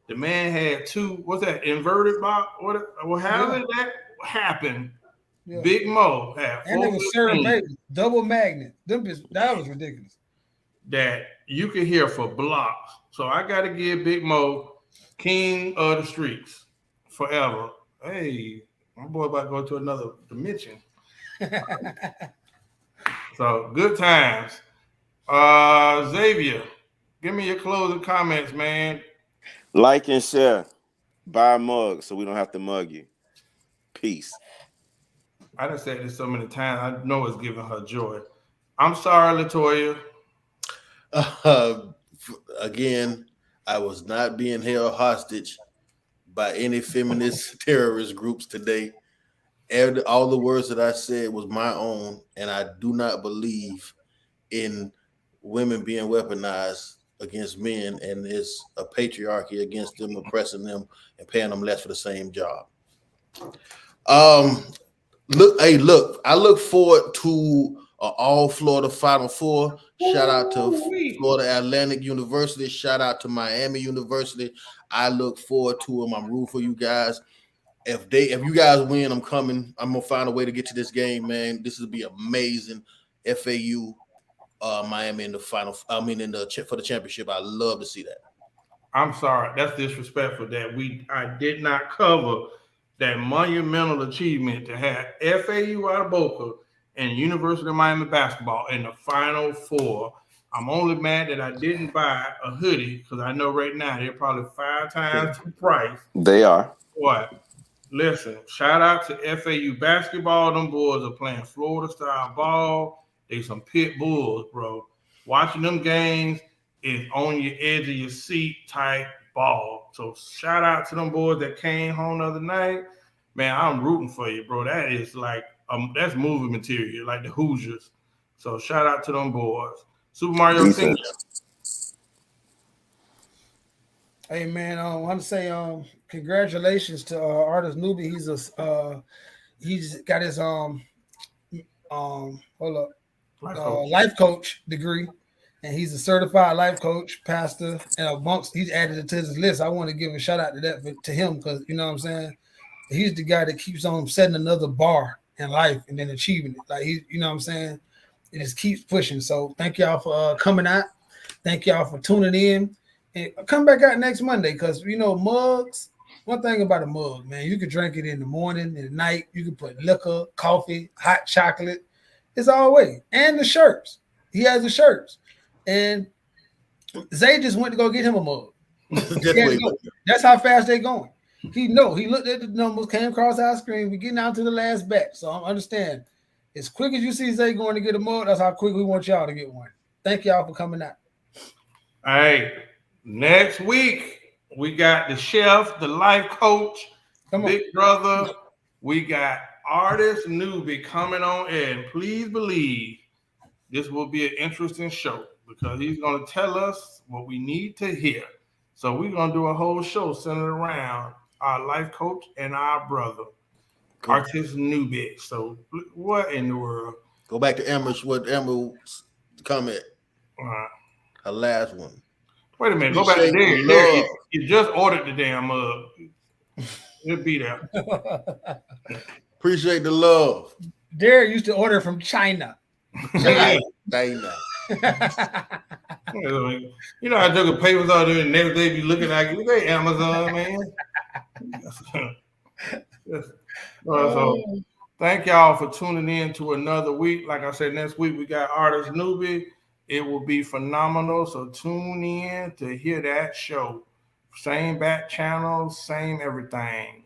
The man had two. What's that? Inverted box? What? How did that happen? yeah. Big Mo had And they was serving 415 baby double magnet. That was ridiculous. that you could hear for blocks. So I got to give Big Mo king of the streets forever. Hey, my boy about to go to another dimension. So good times. Xavier, give me your closing comments, man. Like and share. Buy a mug so we don't have to mug you. Peace. I done said this so many times. I know it's giving her joy. I'm sorry, Latoya. Again, I was not being held hostage by any feminist terrorist groups today. All the words that I said was my own, and I do not believe in women being weaponized against men, and it's a patriarchy against them, oppressing them and paying them less for the same job. Look, I look forward to all Florida Final Four. Shout out to Florida Atlantic University. Shout out to Miami University. I look forward to them. I'm rooting for you guys. If you guys win, I'm coming. I'm gonna find a way to get to this game, man. This will be amazing. FAU, Miami in the final. I mean, for the championship. I love to see that. I'm sorry. That's disrespectful that I did not cover that monumental achievement to have FAU out of Boca and University of Miami basketball in the Final Four. I'm only mad that I didn't buy a hoodie because I know right now they're probably 5 times the price. They are. What? Listen, shout out to FAU basketball. Them boys are playing Florida style ball. They some pit bulls, bro. Watching them games is on your edge of your seat type ball. So shout out to them boys that came home the other night. Man, I'm rooting for you, bro. That is like that's movie material, like the Hoosiers. So shout out to them boys. Super Mario Senior. Hey man, I want to say congratulations to artist Newbie. He's got his life coach degree, and he's a certified life coach, pastor, and he's added it to his list. I want to give a shout out to that to him because you know what I'm saying. He's the guy that keeps on setting another bar in life and then achieving it. Like you know what I'm saying. It just keeps pushing. So thank y'all for coming out. Thank y'all for tuning in. And come back out next Monday because you know mugs. One thing about a mug, man, you can drink it in the morning, in the night. You can put liquor, coffee, hot chocolate. It's all way. And the shirts. He has the shirts. And Zay just went to go get him a mug. That's how fast they're going. He looked at the numbers, came across our screen. We're getting out to the last bet. So I understand. As quick as you see Zay going to get a mug, that's how quick we want y'all to get one. Thank y'all for coming out. All right. Next week, we got the chef, the life coach, Big Brother. We got Artist Newbie coming on air. And please believe this will be an interesting show because he's going to tell us what we need to hear. So we're going to do a whole show centered around our life coach and our brother, Artist Newbie. So what in the world? Go back to Amber's comment. Her last one. Wait a minute. Go back to there. You just ordered the damn mug. It'll be there. Appreciate the love. Derek used to order from China. China. You know, I took a papers out there and next day be looking like you. They Amazon, man. So thank y'all for tuning in to another week. Like I said, next week we got Artist Newbie. It will be phenomenal. So tune in to hear that show. Same back channel, same everything.